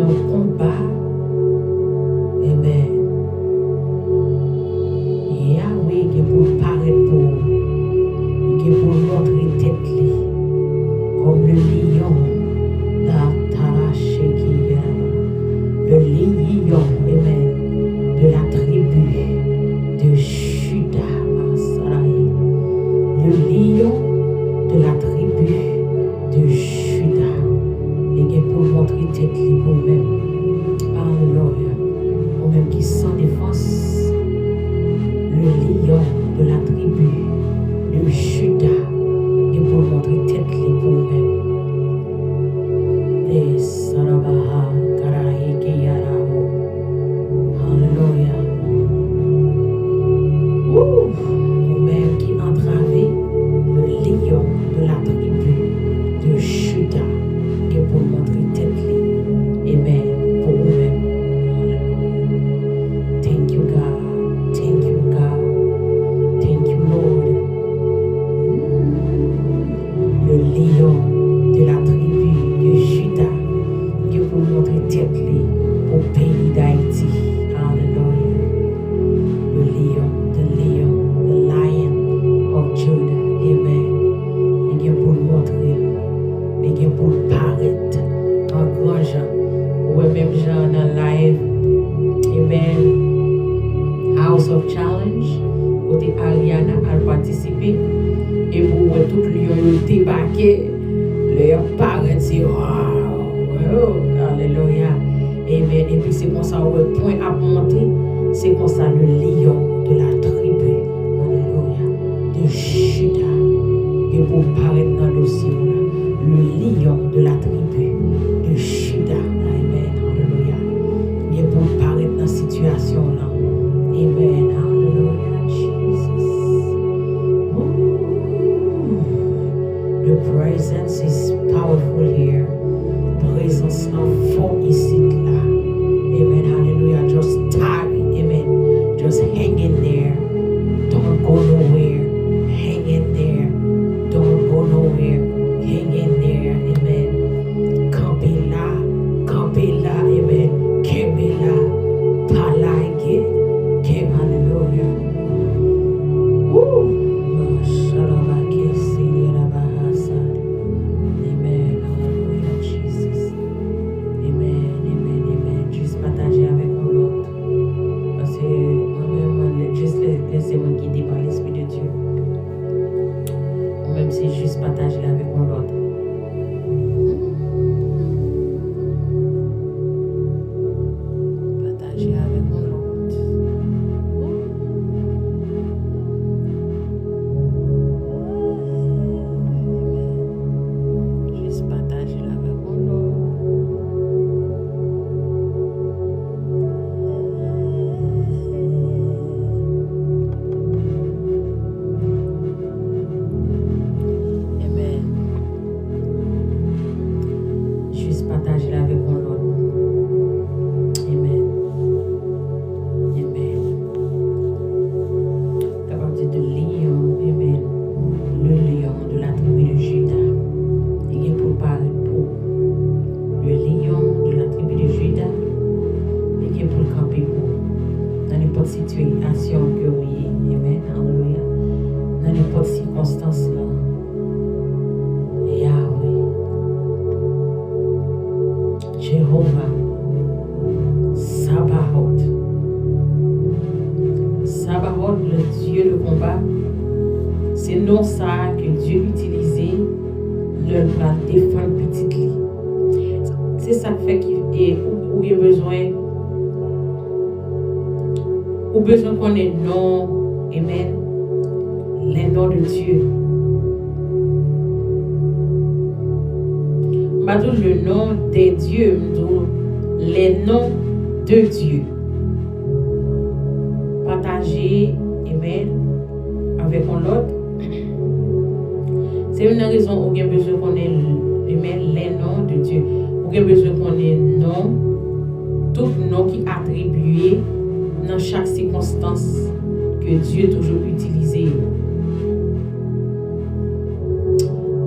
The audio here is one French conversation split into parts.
un combat. Amen. Yahweh qui pour paraître pour qui pour montrer tête comme le lion d'Ataraché qui vient. Le lion, amen, de la tribu de Juda, le lion de la tribu de Juda, et qui pour montrer tête pour vous-même. Alléluia. Vous-même qui sans défense, le lion de la tribu de Juda, et pour montrer tête pour vous-même. Et Sarabaha Karahike Yarao. Alléluia. Vous-même qui entravez le lion de la tribu de Juda, et pour montrer tête. Amen. Pour vous-même. Alléluia. Thank you, God. Thank you, God. Thank you, Lord. Le lion de la tribu de Juda, qui pour montrer tête au pays d'Haïti. Alléluia. Le lion, the lion of Judah. Amen. Et qui pour montrer, et qui pour paraître en grand gens. Ou même gens dans live. Amen. House of Challenge. Côté Aliana a participé. Et vous voyez tout le lion débarqué. Leur paraît, c'est wow. Alléluia. Amen. Et puis c'est comme ça, au point à monter. C'est comme ça le lion de la tribu. Alléluia. De Juda. Et pour paraître dans le dossier. Le lion de la tribu de Juda. Amen. Alléluia. Et pour paraître dans la situation là. Amen. Alléluia. Jesus. The presence is powerful here. Présence en fort ici là. Amen. Hallelujah. Just tarry. Amen. Just hang in there. Don't go nowhere. Hang in there. Don't go nowhere. Hang in there. Amen. Campez là. Amen. Campez là. Palague. Camp. Hallelujah. Woo. Amen. Hallelujah. Jesus. Amen. Juste partager avec l'autre. Parce que moi-même, juste laissez-moi guider par l'Esprit de Dieu. Ou même si juste partager avec l'autre. Partager avec l'autre. Juste partager avec l'autre. Partager avec mon Lord. Amen. Capable de lion, amen. Le lion de la tribu de Juda. Il est pour parler pour le lion de la tribu de Juda. Il est pour camper pour dans n'importe situation que vous ayez. Amen. Alléluia. Dans n'importe circonstance là. Yahweh. Jéhovah, Sabaoth, le Dieu de combat, c'est non ça que Dieu utilisait leur va défendre petite lit. C'est ça qui fait qu'il y a besoin qu'on ait nom, amen, les noms de Dieu. Pas tout le nom des dieux, les noms de Dieu. Partager, amen, avec l'autre. C'est une raison où il y a besoin qu'on ait, amen, les noms de Dieu. Où il y a besoin qu'on ait nom, tout nom qui est attribué dans chaque circonstance que Dieu a toujours utilisé.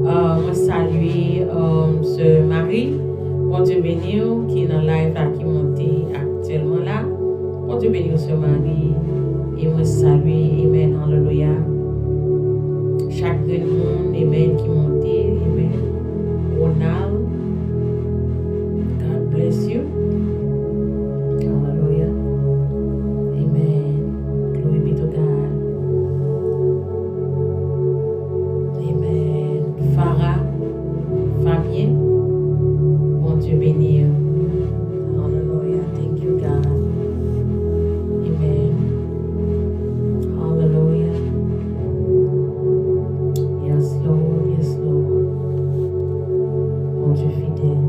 Moi saluer ce Marie. Bon Dieu béni qui est dans live là, qui monte actuellement là. Bon Dieu béni ce mari. Et moi salue, amen, hallelujah. Chaque monde, amen, qui monte, amen. Ronald, God bless you. Hallelujah. Amen. Glory be to God. Amen. Farah, Fabien, bon Dieu béni. Hallelujah. Thank you, God. Amen. Hallelujah. Yes, Lord. Yes, Lord. Bon Dieu fidèle.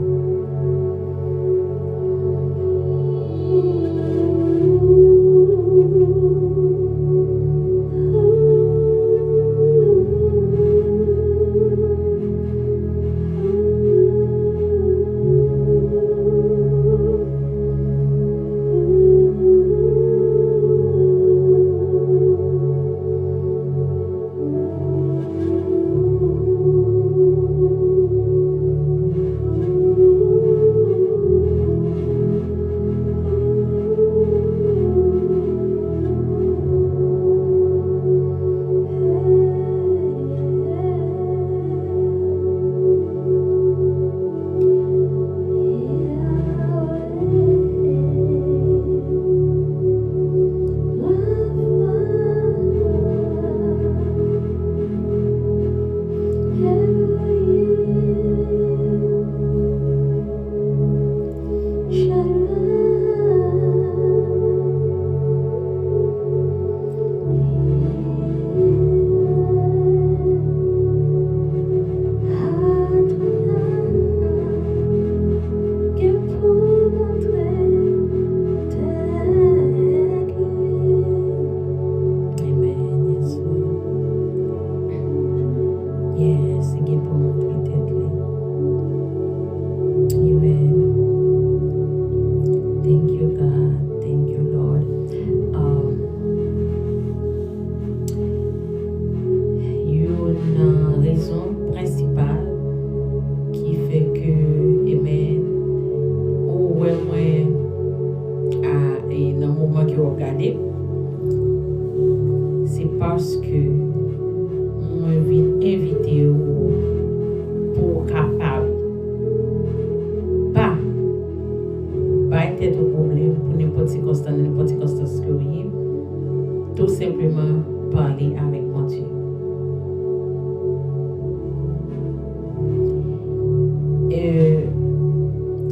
Tout simplement parler avec mon Dieu.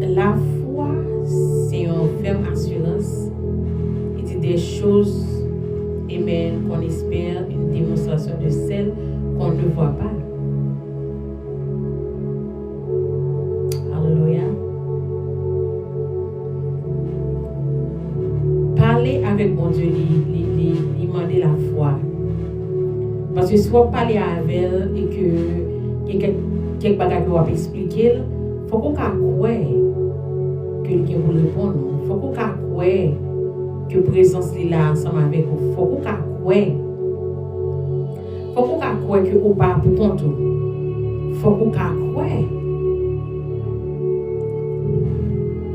La foi, c'est une ferme assurance. Il dit des choses, amen, qu'on espère, une démonstration de celles qu'on ne voit pas. Alléluia. Parler avec mon Dieu, lui demander la foi. Parce que soit parler avec elle et que quelque chose qu'on va expliquer, il faut qu'on croie que quelqu'un vous répondre. Il faut qu'on croie que la présence est là ensemble avec vous. Il faut qu'on croie que vous pas pour compte. Il faut qu'on croie.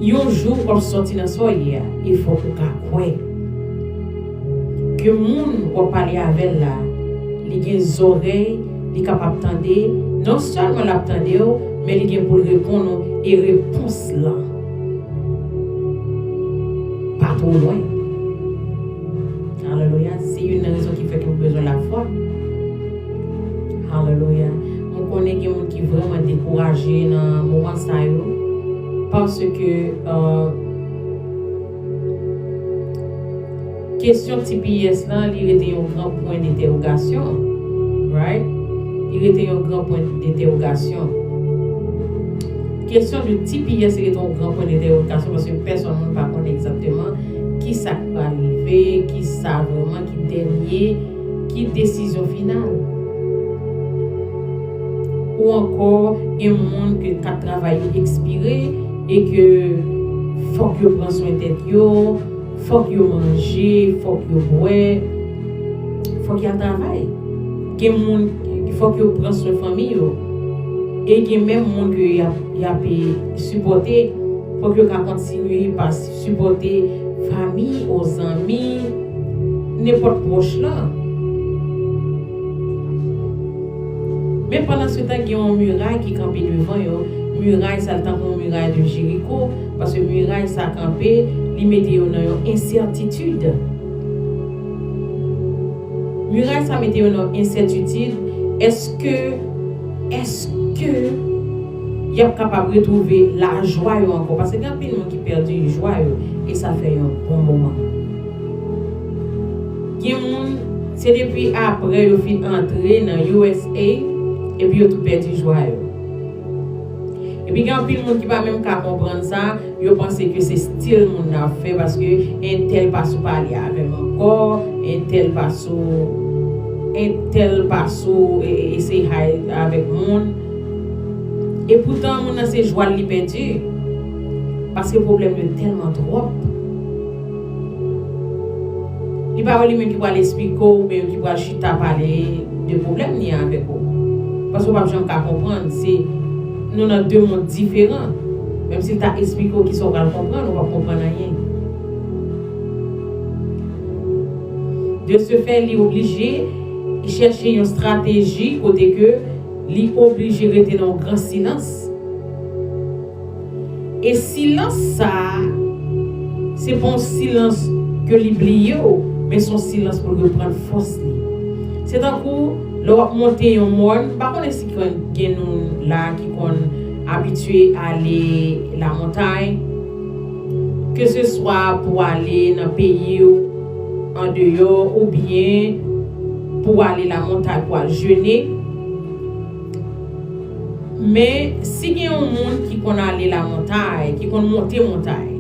Un jour, pour sortir dans ce soir, il faut qu'on croie que le monde va parler avec elle là. Il a des oreilles, il est capable d'entendre, non seulement l'entendre, mais il est pour répondre et réponse là. Pas trop loin. Alléluia. C'est une raison qui fait que vous avez besoin de la foi. Alléluia. On connaît des gens qui sont vraiment découragés dans le moment ça parce que question TPS là, il était un grand point d'interrogation. Right? Il était un grand point d'interrogation. Question de TPS était un grand point d'interrogation parce que personne ne va connaître exactement qui ça va arriver, qui ça vraiment, qui dernier, qui décision finale. Ou encore, un monde qui a travaillé expiré et que faut que prenne soin de yo, faut que mange, faut que boire, faut qu'il travaille. Il faut que prenne soin de famille. Et il y a même monde qui a supporté pour que qu'on continue à supporter famille, aux amis, n'importe proche là. Mais pendant ce temps, il y a une muraille qui campait devant eux. Muraille, ça le temps comme muraille de Jéricho, parce que muraille, ça campé, il mettait dans une incertitude. Muraille, ça mettait dans une incertitude. Est-ce que il est capable de retrouver la joie encore? Parce que il y a des gens qui perdent la joie et ça fait un bon moment. C'est depuis après qu'ils sont entrés dans USA et puis ils ont tout perdu joie. Et puis il y a des gens qui ne peuvent même pas comprendre ça, ils pensent que c'est style mon a fait parce que un tel passe parler avec encore, un tel passe et essayer avec monde. Et pourtant mon a c'est joie li perdu parce que le problème est tellement trop. Il n'y a pas de qui va l'expliquer ou bien qui va chuter parler de problème ni avec vous. Parce que pas besoin de comprendre, c'est nous avons deux mondes différents. Même si tu as expliqué qui sont pas comprendre, on va comprendre rien. De ce fait, il est obligé de chercher une stratégie côté que il est obligé de rester dans un grand silence. Et silence ça, c'est pas un silence que l'oublie, mais son silence pour reprendre force. C'est un coup, l'on monter un monde, par contre, si quelqu'un là qui est habitué à aller à la montagne, que ce soit pour aller dans le pays en dehors ou bien pour aller à la montagne pour jeûner. Mais si il y a un monde qui connaît aller à la montagne, qui connaît monter montagne,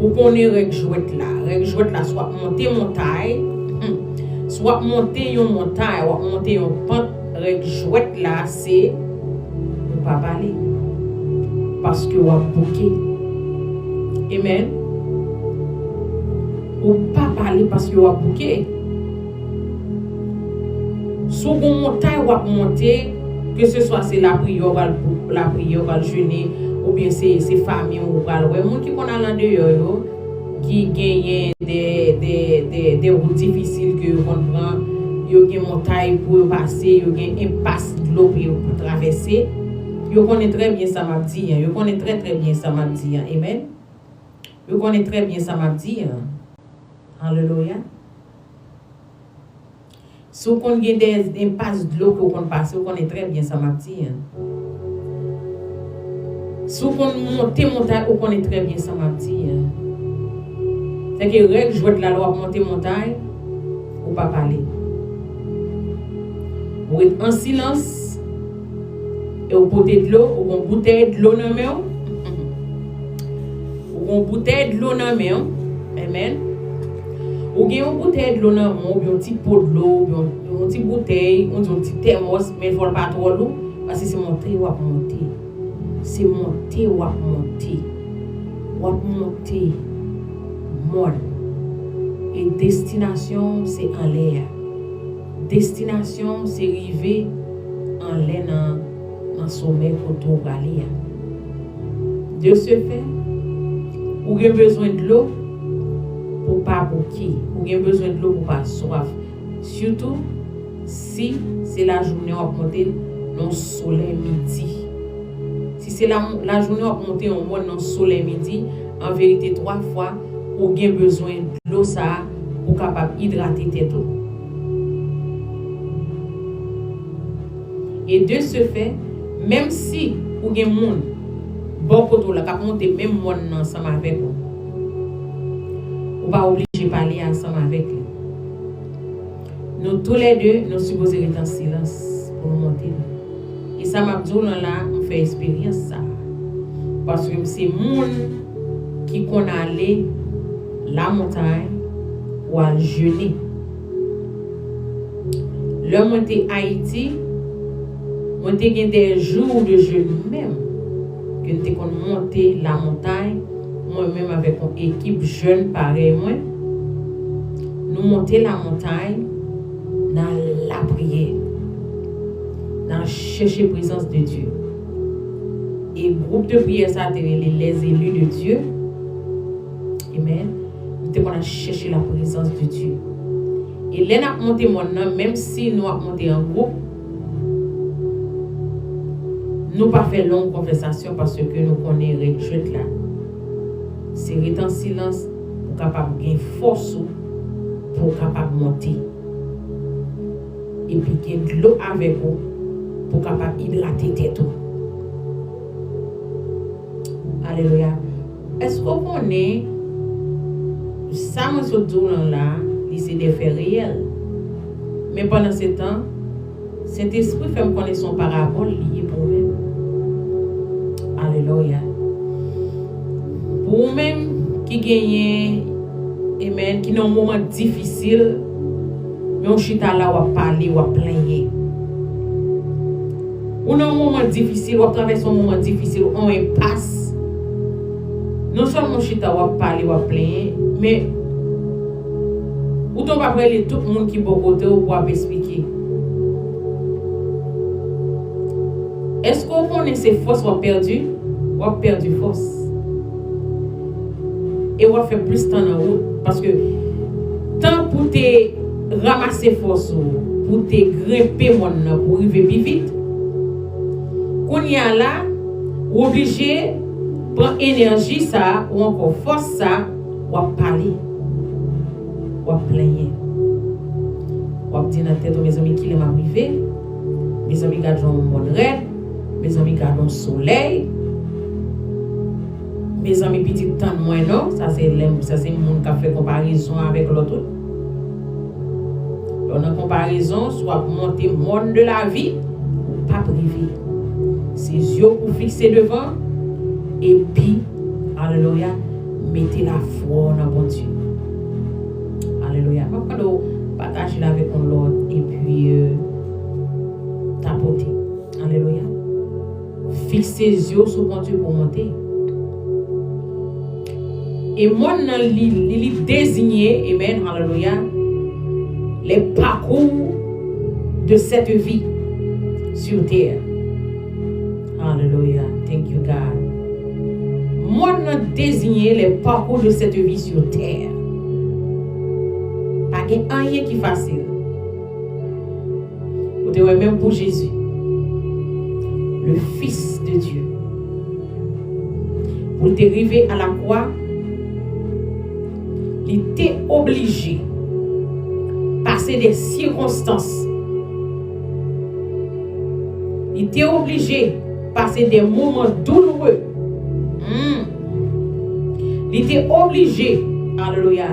ou qu'on est règle jouette là, soit monter montagne, soit monter une montagne, ou monter une pente, règle jouette là, c'est ou pas parler. Parce que ou a bouqué. Amen. Ou pas parler parce que ou a bouqué. Sous une montagne ou a monter, que ce soit c'est la prière, va jeûner, ou bien c'est famille ou va le monde qui connaît à l'intérieur, qui gagne des routes difficiles que on prend, il y a une montagne pour passer, il y a un passe de l'eau pour traverser. Je connais très bien ça m'a dit, je connais très bien ça m'a dit. Amen. Je connais très bien ça m'a dit. Alléluia. Si on a des passes de l'eau qu'on passe, on connaît très bien ça m'a dit. Si on monte montagne, on connaît très bien ça m'a dit. C'est que règle jouer de la loi monter montagne, ou pas parler. Vous êtes en silence et vous portez de l'eau, ou une bouteille de l'eau dans la main. Ou une bouteille de l'eau dans la main. Amen. Ou avez une bouteille de l'eau dans la main, ou un petit pot de l'eau, ou une petite bouteille, ou un petit thermos, mais il ne faut pas trop l'eau, parce que c'est monter ou à monter. C'est monter ou à monter. Ou à monter. Mon. Et destination, c'est en l'air. Destination, c'est arriver en l'air dans le sommet pour tout aller. De ce fait, vous avez besoin de l'eau pour ne pas bouquer. Vous avez besoin de l'eau pour ne pas soif. Surtout si c'est la journée où on monte dans le soleil midi. Si c'est la journée où on monte dans le soleil midi, en vérité, 3 fois, vous avez besoin de l'eau ça pour capable hydrater tête. Et de ce fait, même si vous avez monde beaucoup de la monter même monde ensemble avec vous, vous pas obligé de parler ensemble avec lui. Nous tous les deux, nous supposons être en silence pour nous monter. Et ça m'a dit là, on fait expérience ça. Parce que c'est monde qui connaît aller la montagne ou à jeûner. Le monter Haïti, monter des jours de jeûne même. Que nous avons monté la montagne, moi-même avec une équipe jeune pareil moi. Nous monter la montagne dans la prière. dans chercher la présence de Dieu. Et groupe de prière, ça, les élus de Dieu. Amen. Nous devons chercher la présence de Dieu. Et là, nous avons monté mon nom, même si nous avons monté en groupe, nous pas fait longue conversation parce que nous connaissons les retraites là. C'est rester en silence pour capable gagner force pour capable monter. Et puis gagner de l'eau avec vous pour capable hydrater tête. Alléluia. Est-ce qu'on connaît ça, moi, ce là, c'est des faits réels. Mais pendant ce temps, cet esprit fait me connaître son parabole lié pour vous-même. Alléluia. Pour vous-même qui gagnez, amen, qui dans un moment difficile, yon chita là ou parler ou plaigner. Ou dans un moment difficile, ou traverser un moment difficile, on impasse. Non seulement chita ou parler ou plaigner, mais ou ton va parler tout le monde qui est bon côté ou pour expliquer. Est-ce qu'on connaît ces forces ou perdu force? Et on fait plus de temps en route parce que tant pour te ramasser force pour te grimper pour arriver plus vite, qu'on y a là, obligé prendre énergie ça ou encore force ça ou parler. Ou plaigner. Ou dire dans la tête mes amis qui est arrivé, mes amis gardent un monde raide, mes amis gardent un soleil, mes amis petit temps moins non, ça c'est le monde qui a fait comparaison avec l'autre. Dans la comparaison, soit monter le monde de la vie, ou pas privé. Ses yeux pour fixer devant, et puis, alléluia, mettez la foi dans bon Dieu. Alléluia. Quand partager avec l'autre et puis tapoter. Alléluia. Fixer les yeux sur mon Dieu pour monter. Et moi, il désigné, amen, alléluia, les parcours de cette vie sur terre. Alléluia. Thank you, God. Moi, il désigné les parcours de cette vie sur terre. Il n'y a rien qui est facile. Même pour Jésus, le Fils de Dieu, pour t'arriver à la croix, il était obligé de passer des circonstances. Il était obligé de passer des moments douloureux. Il était obligé, alléluia,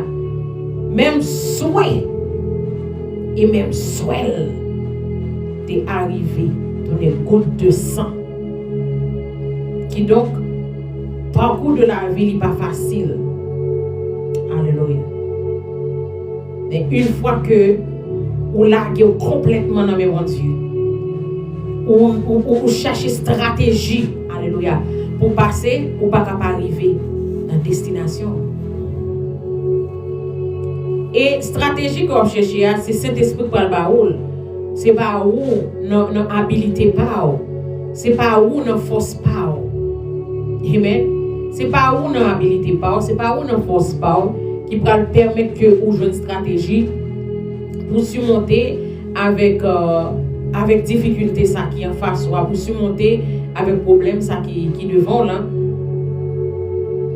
même souhait et même souhait t'est arrivé dans les gouttes de sang qui donc parcours de la vie n'est pas facile. Alléluia. Mais une fois que vous larguez complètement dans mes bons Dieu, ou cherchez stratégie, alléluia, pour passer ou pas capable arriver dans la destination. Et stratégie qu'on cherche, c'est cet esprit pour le baoul. C'est pas où non habilité pas. C'est pas où non force pas. Amen. C'est pas où non habilité pas, c'est pas où non force pas qui va permettre que vous jouez une stratégie pour surmonter avec difficulté ça qui en face soit pour surmonter avec problème ça qui devant là.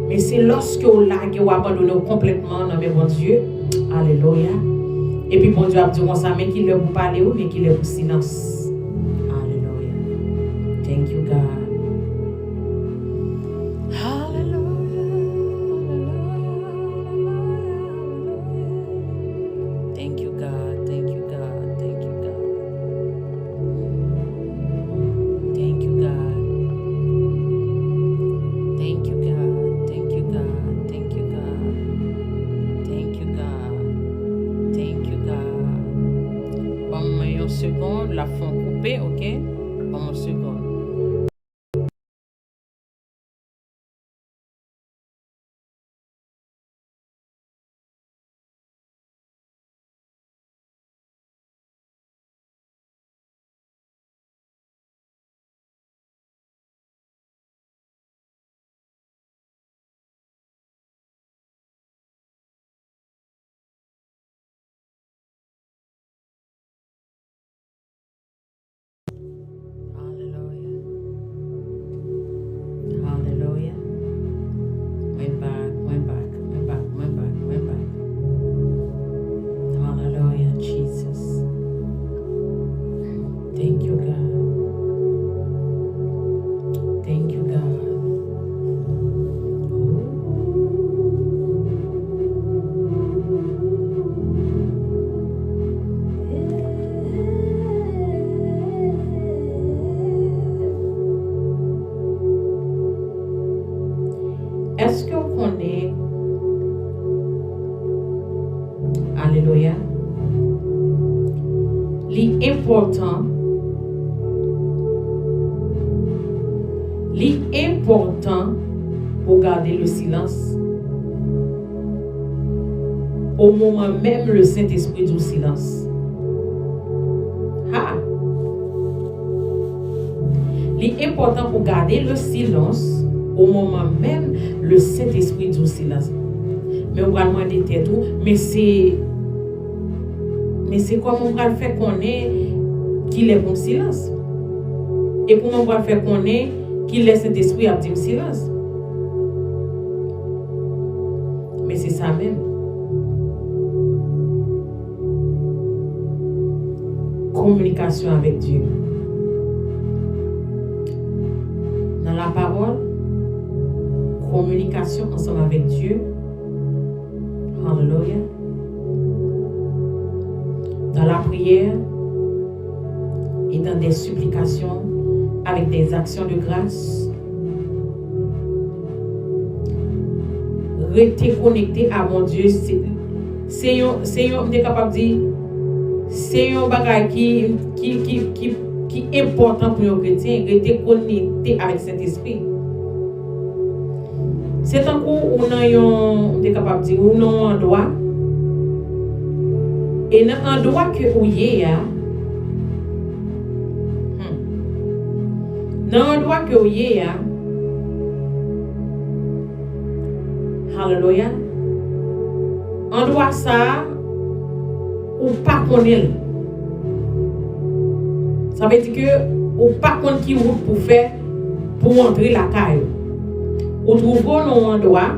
Mais c'est lorsque vous laguez ou abandonnez complètement dans mes bons Dieu. Alléluia. Et puis bon Dieu a dit comme ça, mais qu'il est pour parler ou mais qu'il est pour silence. Alléluia. Thank you God. Thank you God. Thank you God. Thank you God. Thank you God. Thank you God. Thank you God. Thank you God. Thank you God. Thank you God. Bon, une seconde, la fond coupée, ok? Bon, une seconde. important pour garder le silence. Au moment même, le Saint-Esprit du silence. L'important pour garder le silence, au moment même, le Saint-Esprit du silence. Mais on va demander tout, mais c'est comment on va le faire connaître qu'il est bon silence. Et comment on va le faire connaître qu'il est Saint-Esprit à dire silence. Mais c'est ça même. Communication avec Dieu. Dans la parole, communication ensemble avec Dieu. Hallelujah. Dans la prière et dans des supplications avec des actions de grâce. Rester connecté à mon Dieu, c'est capable de dire, c'est un bagage qui est important pour un chrétien, rester connecté avec cet esprit. C'est un coup où on est capable de dire, où on a un droit, et dans un droit que vous y a, dans un droit que vous y a, hallelujah, un droit ça, ou pas connaître. Ça veut dire que ou pas connaître qui route pour faire pour entrer la caille. Ou trouver un endroit,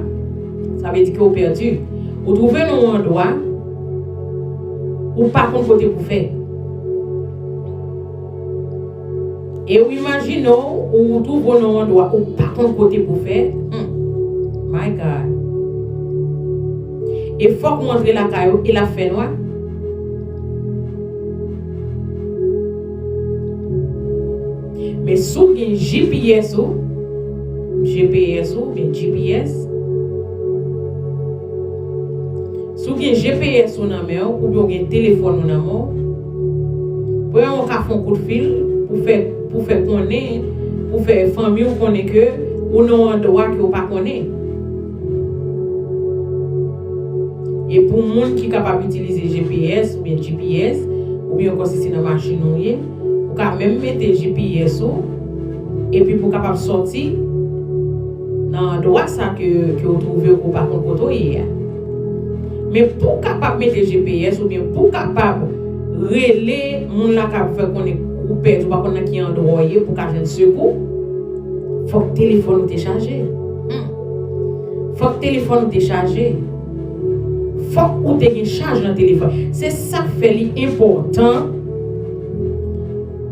ça veut dire que vous perdu. Ou trouver un endroit ou pas connaître côté pour faire. Et vous imaginez ou trouver un endroit ou pas connaître côté pour faire. My God. Et faut qu'on entre la caille et la fait noir. Mais sous un GPS ou bien GPS, sous un GPS ou nan men ou bien un téléphone ou nan men, pour on ka fon coup de fil pour faire connaître, pour faire famille ou connaître que ou non endroit que ou pas connaître. Et pour monde qui capable d'utiliser GPS ou bien GPS ou bien quand c'est dans machine ou quand même mettre GPS et puis pour capable sortir dans droit ça que vous trouvez ou pas contre côté hier. Mais pour capable mettre GPS ou bien pour capable relais mon la capable faire connaître ou perdre ou pas connaître qui endroit pour qu'agent secours, faut que téléphone te chargé. Faut que téléphone te chargé. Faut que tu aies une charge dans le téléphone. C'est ça qui fait important.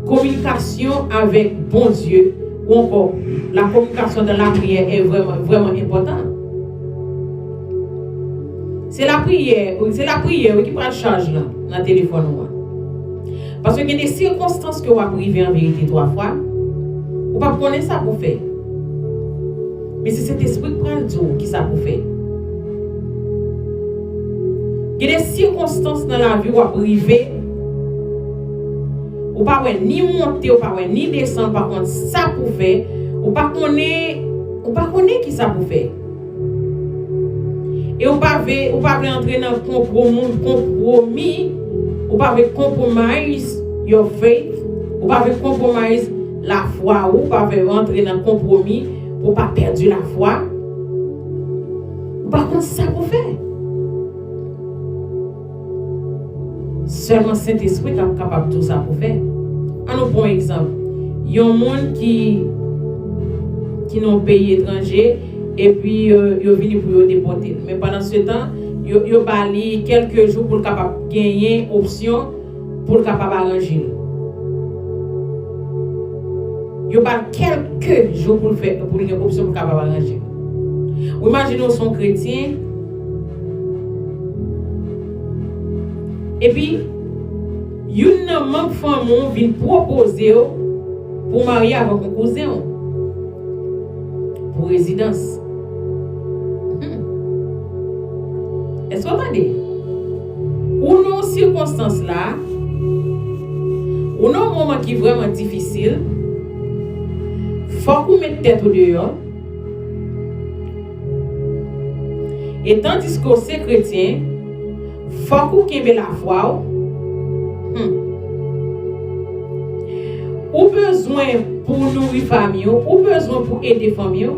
Communication avec bon Dieu ou encore la communication dans la prière est vraiment importante. C'est la prière qui prend charge là dans le téléphone. Parce qu'il y a des circonstances que vous arrivez en vérité 3 fois. Vous ne pouvez pas connaître ça pour faire. Mais c'est cet esprit qui prend le jour qui ça pour faire. Il y a des circonstances dans la vie où vous arrivez. Ou pas ni monter, ou pas ni descendre, par contre, ça pour faire, ou pas connaître qui ça pour faire. Et ou pas entrer dans le compromis, ou pas compromise your faith, ou pas compromise la foi, ou pas entrer dans le compromis pour pas perdre la foi. Ou pas contre ça pour faire. Seulement Saint-Esprit est capable de tout ça pour faire. On prend un exemple. Il y a un monde qui n'ont pays étranger et puis ils viennent pour déporter. Mais pendant ce temps, ils ont parlé quelques jours pour capable gagner option pour capable arranger. Ils ont parlé quelques jours pour faire pour gagner option pour capable arranger. Vous imaginez son chrétien. Et puis, une même femme vient proposer pour marier avec un cousin pour résidence. Est-ce que vous entendez? Ou non circonstance là, Ou non, un moment qui est vraiment difficile, faut qu'on mette tête au dehors. Et tandis que c'est chrétien, faut qu'on ait la foi. Ou besoin pour nourrir famille, ou besoin pour aider famille.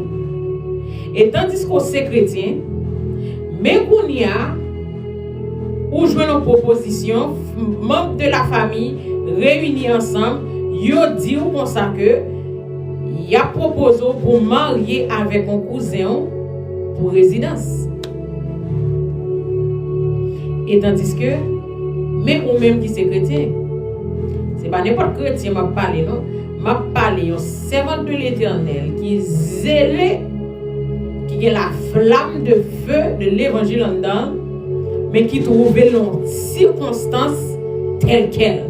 Et tandis que c'est chrétien, mais qu'on y a, ou jouer nos propositions, membres de la famille réunis ensemble, yo dit comme ça que y a proposé pour marier avec un cousin pour résidence. Et tandis que, mais ou même qui c'est chrétien, c'est pas n'importe chrétien m'a parlé, non? M'a parlé un servant de l'Éternel qui est zélé, qui a la flamme de feu de l'évangile en dedans, mais qui trouvait nos circonstances telles quelles.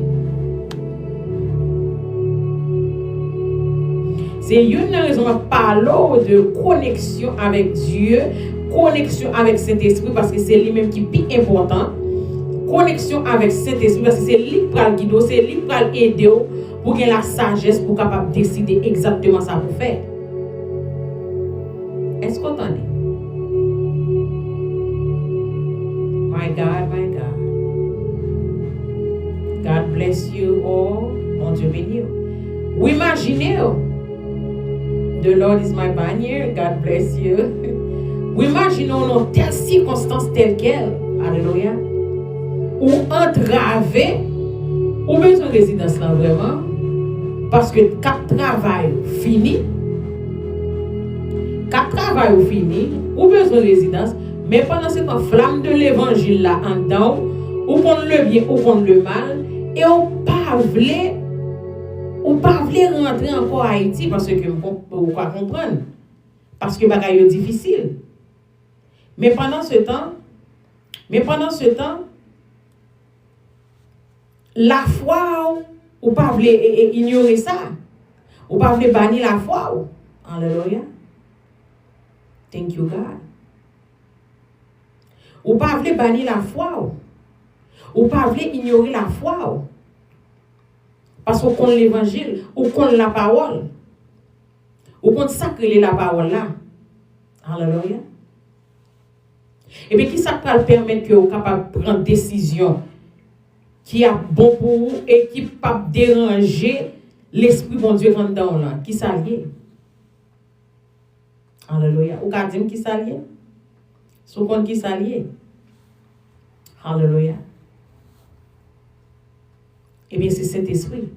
C'est une raison de parler de connexion avec Dieu, connexion avec Saint-Esprit, parce que c'est lui-même qui est plus important. Connexion avec Saint-Esprit, parce que c'est lui qui va guider, c'est lui qui va aider pour gagner la sagesse pour capable décider exactement ça pour faire. Est-ce qu'on entend? My God, my God. God bless you all. Mon Dieu béni. Ou imaginez, the Lord is my banner. God bless you. Ou imaginez dans telle circonstance telle quelle. Alléluia. Ou entravé, ou besoin de résidence là vraiment. Parce que quatre travail fini. Quatre travail fini, ou besoin de résidence. Mais pendant ce temps, flamme de l'évangile là en dedans, ou qu'on le bien, ou qu'on le mal, et on pas voulait rentrer encore à Haïti parce que vous pas comprendre. Parce que bagaille est difficile. Mais pendant ce temps, la foi, ou pas voulait ignorer ça. Ou pas voulait bannir la foi. Alléluia. Thank you, God. Ou pas voulez bannir la foi. Ou pas voulez ignorer la foi. Parce qu'on connaît l'évangile, ou qu'on la parole. Ou qu'on sacrer la parole là. Alléluia. Et bien, qui ça peut permettre que vous soyez capable de prendre décision qui est bon pour vous et qui ne peut pas déranger l'esprit bon Dieu quand dedans là. Qui ça lié? Alléluia. Ou qu'a dit qui ça lié? Sous compte qui ça lié? Alléluia. Eh bien, c'est Saint-Esprit.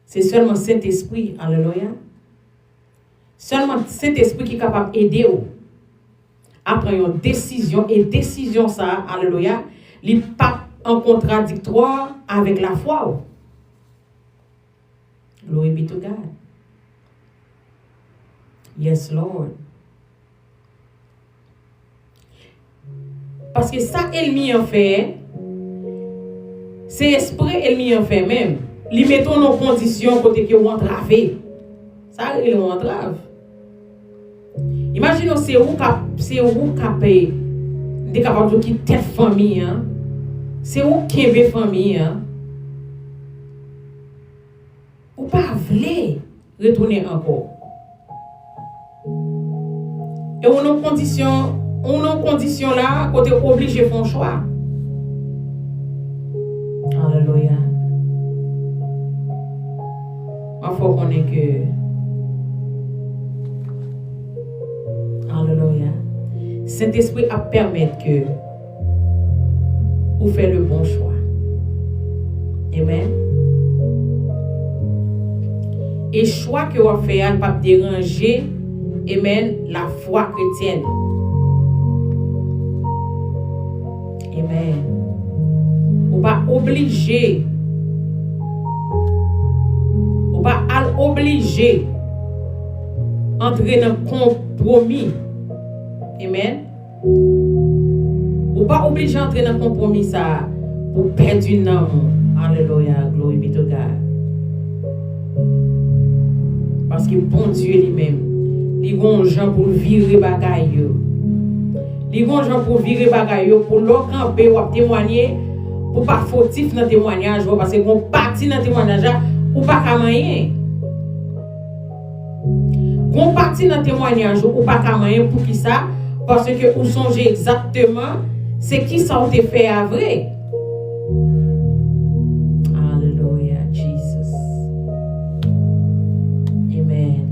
C'est seulement Saint-Esprit. Alléluia. Seulement Saint-Esprit qui est capable d'aider à prendre une décision. Et décision, ça, alléluia, il n'est pas en contradictoire avec la foi. Glory be to God. Yes, Lord. Parce que ça, elle en fait, c'est esprit, elle en fait même. Li mettons nos conditions côté que vous entravez. Ça, il entrave. Imaginez, c'est où capé, des capables de quitter famille, hein? C'est où qui est famille, hein? Ou pas voulez retourner encore. Et on a condition là, côté obligé de faire un choix. Alléluia. Il faut qu'on ait que. Alléluia. Saint-Esprit a permettre que vous faites le bon choix. Amen. Et choix que vous faites ne pas déranger, amen, la foi chrétienne. Amen. Ou pas obligé. Ou pas obligé entrer dans compromis. Amen. Ou pas obligé d'entrer dans compromis ça pour perdre une âme. Alléluia, glory be to God. Parce que bon Dieu lui-même, il y a des gens pour virer bagaille. Il y a des gens pour virer bagaille, pour leur camper ou témoigner, pour pas fautif dans témoignage parce que on parti dans témoignage ou pas ka rien. On parti dans témoignage ou pas ka rien pour qui ça parce que vous songez exactement c'est qui ça vous fait à vrai. Alléluia, Jesus. Amen.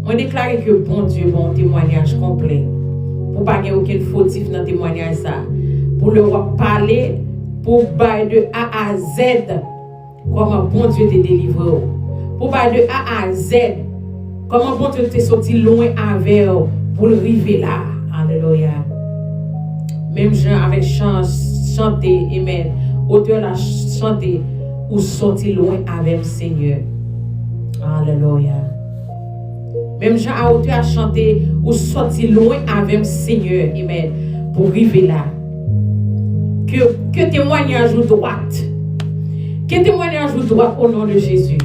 On déclare que bon Dieu bon témoignage complet. Pour pas qu'il y ait aucun fautif dans le témoignage ça. Pour leur parler, pour parler de A à Z, comment bon Dieu te délivre. Pour parler de A à Z, comment bon Dieu te sorti loin avec pour le arriver là. Alléluia. Même gens avec chanter, amen. Auteur la chanter ou sorti loin avec le Seigneur. Alléluia. Même gens à hauteur à chanter ou sorti loin avec le Seigneur, amen, pour arriver là. Que témoignage ou droite. Que témoignage ou droite au nom de Jésus.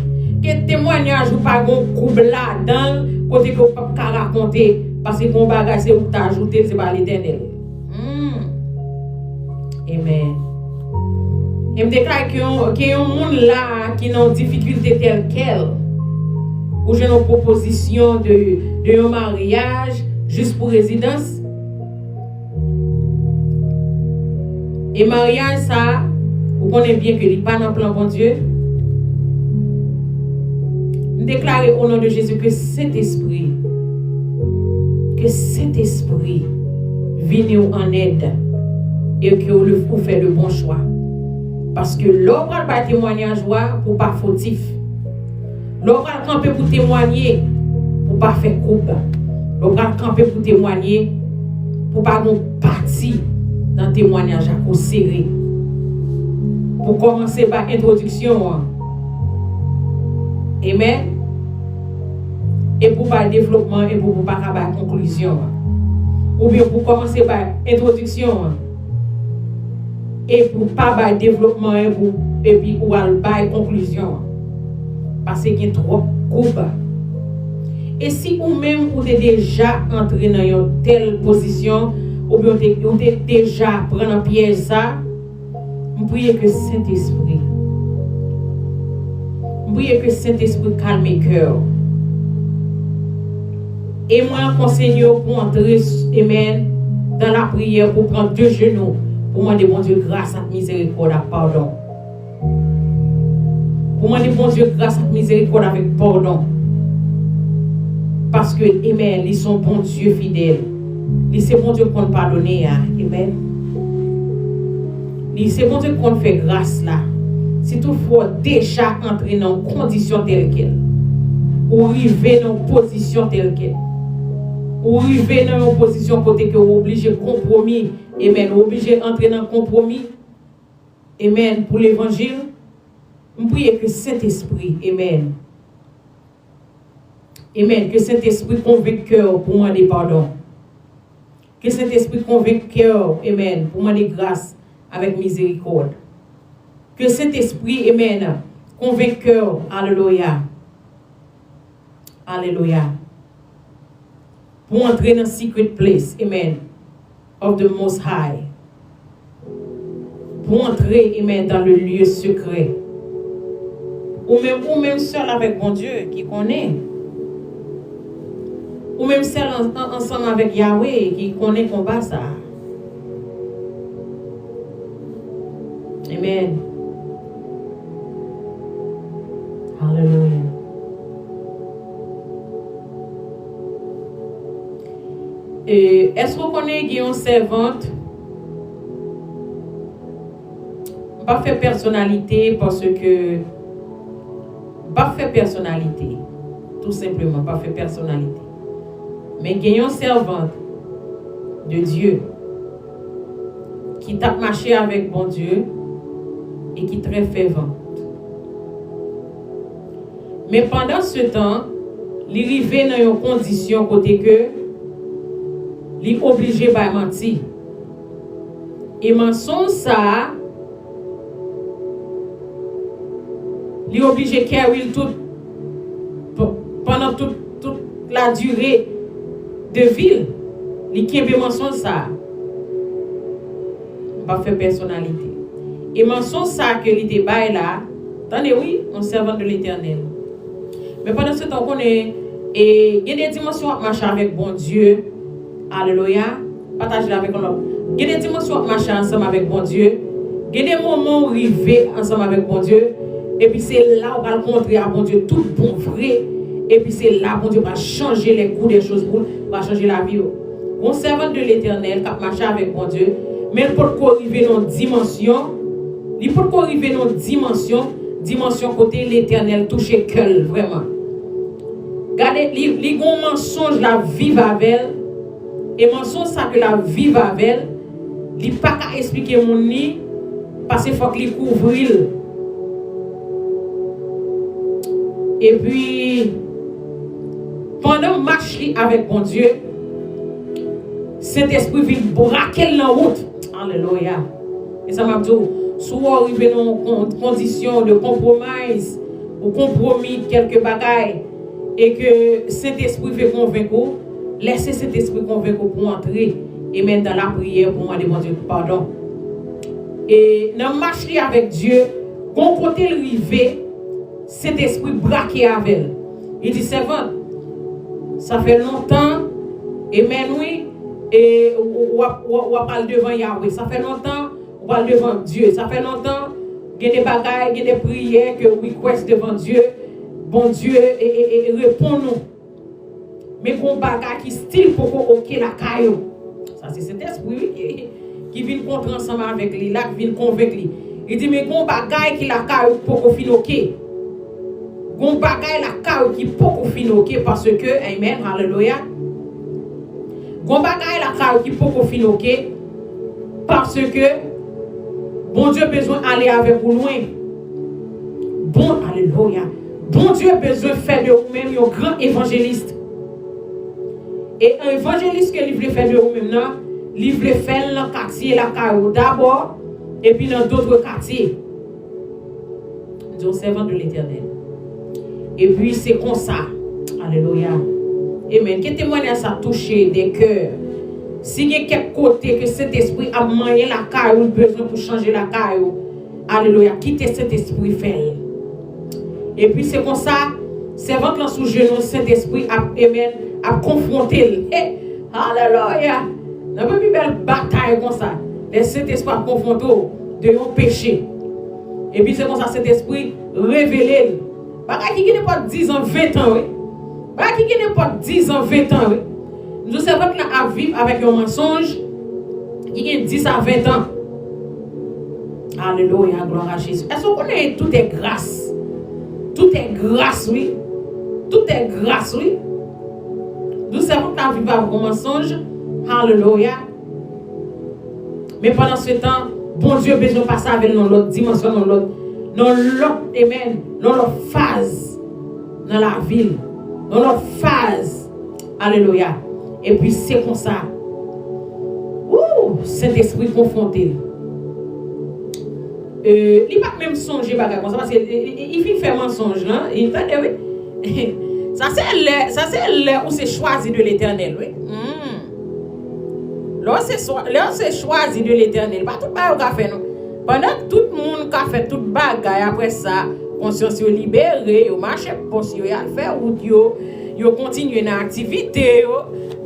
Que témoignage ou pas gon couple là dans côté que pas raconter parce que mon bagage c'est ou t'ajouter c'est pas l'Éternel. Amen. Et me déclare qu'il y a un monde là qui a une difficulté telle quelle. Ou j'ai une proposition de un mariage juste pour résidence. Et mariage, ça, vous connaissez bien que il n'est pas dans le plan de Dieu. Nous déclarons au nom de Jésus que cet esprit vienne en aide et que vous faites le bon choix. Parce que l'homme va pas témoignage pour pas fautif. L'on va camper pour témoigner, pour pas faire coupe. L'on va camper pour témoigner, pour pas nous partir dans le témoignage à cause serré. Pour commencer par introduction. Amen. Et pour pas développement et pour pas par conclusion. Ou bien pour commencer par introduction. Et pour pas par développement et puis ou par conclusion. Parce qu'il y a trop de coups. Et si vous-même vous êtes déjà entré dans une telle position, ou bien vous êtes déjà pris un piège ça, vous priez que Saint-Esprit, calme le cœur. Et moi, conseille pour entrer, amen, dans la prière, pour prendre 2 genoux, pour demander bon Dieu grâce à miséricorde, à pardon. Pour demander bon Dieu grâce à miséricorde avec pardon. Parce que, amen, ils sont bon Dieu fidèles. C'est bon Dieu qu'on pardonne, amen. C'est bon Dieu qu'on fait grâce là. Si toutefois déjà entrer dans une condition telle qu'elle, ou arriver dans une position telle qu'elle, ou arriver dans une position côté que vous obligez compromis, amen, vous obligez d'entrer dans un compromis, amen, pour l'évangile. Je prie que Saint-Esprit, amen. Amen. Que Saint-Esprit convainc cœur pour demander pardon. Que Saint-Esprit convainc cœur, amen, pour demander grâce avec miséricorde. Que Saint-Esprit, amen, convainc cœur, alléluia. Alléluia. Pour entrer dans secret place, amen, of the Most High. Pour entrer, amen, dans le lieu secret. Ou même seul avec mon Dieu qui connaît. Ou même seul ensemble avec Yahweh qui connaît combat ça. Amen. Alléluia. Et est-ce que vous connaissez une servante? Pas fait personnalité parce que pas fait personnalité, tout simplement pas fait personnalité. Mais il y a une servante de Dieu qui t'a marché avec bon Dieu et qui est très fervente. Mais pendant ce temps, il arrive dans une condition côté que il est obligé de mentir. Et mensonge ça, il est obligé de carry tout pendant toute la durée de vie. Il est mensonge ça. Pas fait personnalité. Et mensonge ça que l'idée bail là, attendez oui, on servant de l'Éternel. Mais pendant ce temps qu'on est et il y a des dimensions à marcher avec bon Dieu. Alléluia. Partagez avec nous. Il y a des dimensions à marcher ensemble avec bon Dieu. Il y a des moments où arriver ensemble avec bon Dieu. Et puis c'est là où on va rencontrer à bon Dieu tout bon vrai. Et puis c'est là où bon Dieu va changer les coups des choses pour va changer la vie. Bon servant de l'Éternel qui marche avec bon Dieu, mais pour arriver dans une dimension, il faut arriver dans une dimension côté l'Éternel toucher cœur vraiment. Regardez, les gros mensonges la vive avec elle, et mensonge ça que la vive avec elle, il pas qu'à expliquer mon ni parce qu'il faut qu'il couvre. Et puis pendant marche avec bon Dieu, cet esprit vient braquer la route. Alléluia. Et ça m'a dit, soit arriver dans une condition de compromise ou compromis quelques bagailles et que cet esprit veut convaincre, laissez cet esprit convaincre pour entrer et mettre dans la prière pour demander mon Dieu pardon. Et dans la marche avec Dieu, quand côté rivé, cet esprit braqué avec elle. Il dit, servant, ça fait longtemps, et maintenant, et on parle devant Yahweh. Ça fait longtemps, on parle devant Dieu. Ça fait longtemps, il y a des bagailles, il y a des prières que on request devant Dieu. Bon Dieu, et répond-nous. Mais qu'on bagaille qui style pour qu'on ok la caillou. Ça, c'est cet esprit qui vient contre ensemble avec lui, là, qui vient convaincre lui. Il dit, mais qu'on bagaille qui la caillou pour qu'on finisse ok. Qu'on bagaille la caillou qui pour qu'on finisse ok parce que, amen, alléluia. Gon bagay la caillou qui pour qu'on finisse ok parce que bon Dieu besoin d'aller avec vous loin. Bon, alléluia. Bon Dieu besoin de faire de vous-même un grand évangéliste. Et un évangéliste que il veut faire de vous-même, il veut faire dans le quartier la caillou d'abord et puis dans d'autres quartiers. Dieu servant de l'Éternel. Et puis c'est comme ça. Alléluia. Amen. Que témoignage ça touché des cœurs. Si il y a quelque côté que cet esprit a manié la caillou, besoin pour changer la caillou. Alléluia. Quittez cet esprit fait. Et puis c'est comme ça, servant là sous genou, cet esprit a confronté. Alléluia. Dans une plus belle bataille comme ça. Cet esprit a confronté de un péché. Et puis c'est comme ça, cet esprit révélé. Pas qui n'est pas 10 ans, 20 ans, oui. Pas qui n'est pas 10 ans, 20 ans, oui. Nous savons que là, à vivre avec un mensonge qui a 10 à 20 ans. Alléluia, gloire à Jésus. Est-ce qu'on connaît tout est grâce? Tout est grâce, oui. Tout est grâce, oui. Nous savons que là, vivre avec un mensonge. Alléluia. Mais pendant ce temps, bon Dieu a besoin de passer avec nous dans l'autre dimension, dans l'autre amen, dans l'autre phase, dans la ville, dans l'autre phase. Alléluia. Et puis c'est comme ça. Saint-Esprit confronté. Il n'a pas même songé comme ça parce qu'il fait faire mensonge. Il entendez, oui. Ça c'est là où c'est choisi de l'Éternel, oui. Là c'est choisi de l'Éternel. Pas tout le monde a fait, non. Pendant que tout le monde a fait tout bagaille, après ça, conscience libérée, il marche pour il fait route, il continue dans l'activité,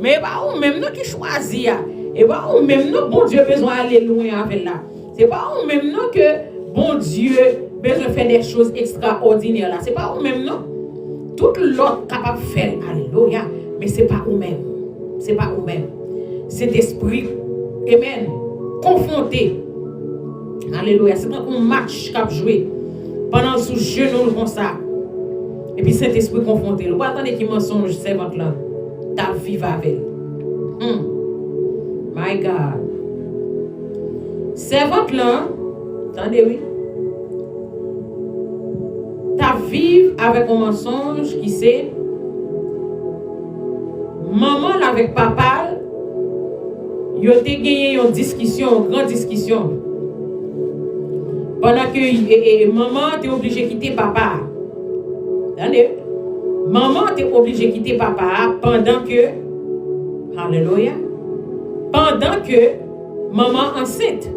mais pas ou même nous qui choisit, et pas ou même nous, bon Dieu besoin d'aller loin avec là. C'est pas ou même nous que bon Dieu besoin de faire des choses extraordinaires là. C'est pas ou même nous. Tout l'autre capable de faire, alléluia, mais c'est pas ou même. C'est pas ou même. Cet esprit, amen, confronté. Alléluia. C'est un match qu'a joué pendant sous genou comme ça. Et puis cet esprit confronté. Vous attendez qui mensonge servante là. Ta vie va avec. My God. Servante là, attendez oui. Ta vie avec un mensonge qui c'est maman là avec papa. Ils ont gagné une discussion, une grande discussion. Pendant que maman t'es obligée de quitter papa. Attendez. Maman t'es obligée de quitter papa pendant que, alléluia, pendant que maman enceinte.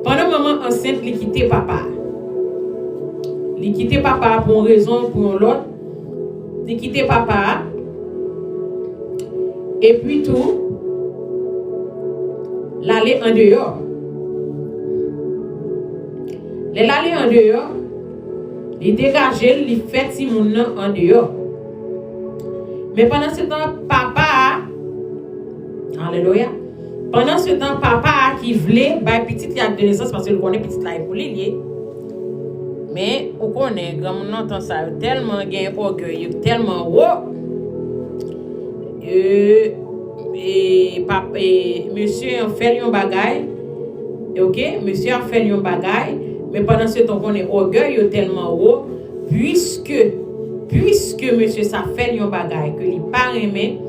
Pendant maman enceinte, il quittait papa. Il quittait papa pour une raison, pour l'autre. Il quittait papa. Et puis tout, l'aller en dehors. L'aller en dehors, il dégageait, il fait si mon nom en dehors. Mais pendant ce temps, papa, alléluia, pendant ce temps, papa qui voulait, petite qui a de naissance, parce que le connaît petite là, pour lier. Mais, on connaît, quand on entend ça, tellement gain orgueil, tellement haut. Et monsieur a fait un bagaille. Ok, monsieur a fait un bagaille. Mais pendant ce temps, on est orgueil tellement haut. Puisque monsieur ça fait un bagaille, que il pas aimé,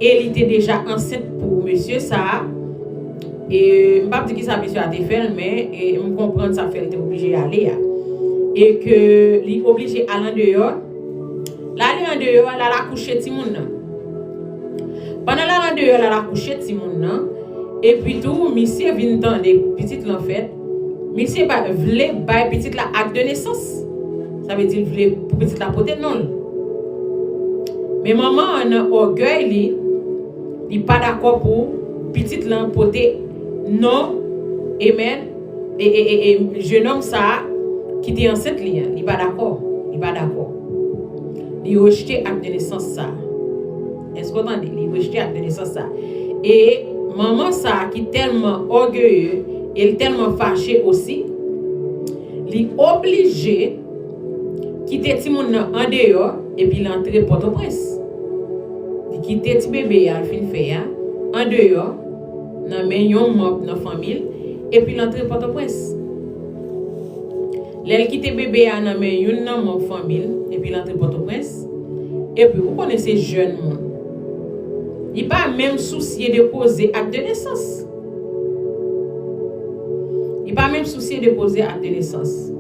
et il était déjà enceinte pour monsieur ça. Et je ne sais pas qui ça monsieur a fait, mais je comprends ça fait, il était obligé d'aller. Et que il est obligé d'aller en dehors. L'aller en dehors, elle a couché tout le monde. Pendant l'aller en dehors, elle a couché tout le monde. Et puis tout, monsieur vient dans des petites l'enfait. Monsieur voulait bailler petite la acte de naissance. Ça veut dire voulait pour petite la poter non. Mais maman en orgueil, il pas d'accord pour petite la poter non. Amen. Et jeune homme ça qui était enceinte, il pas d'accord. Il pas d'accord. Il rejeté acte de naissance ça. Est-ce que vous entendez? Il rejeté acte de naissance ça. Et maman ça qui est tellement orgueilleux, et tellement fâché aussi, il est obligé de quitter tout le monde en dehors et puis l'entrer Port-au-Prince. Il quitte petit bébé à fin fait en dehors, dans un membre de la famille et puis l'entrer Port-au-Prince. Il quitte bébé dans un membre de la famille et puis l'entrer Port-au-Prince. Et puis vous connaissez jeune monde. Il pas même souci de poser acte de naissance. Il pas même souci de poser acte de naissance.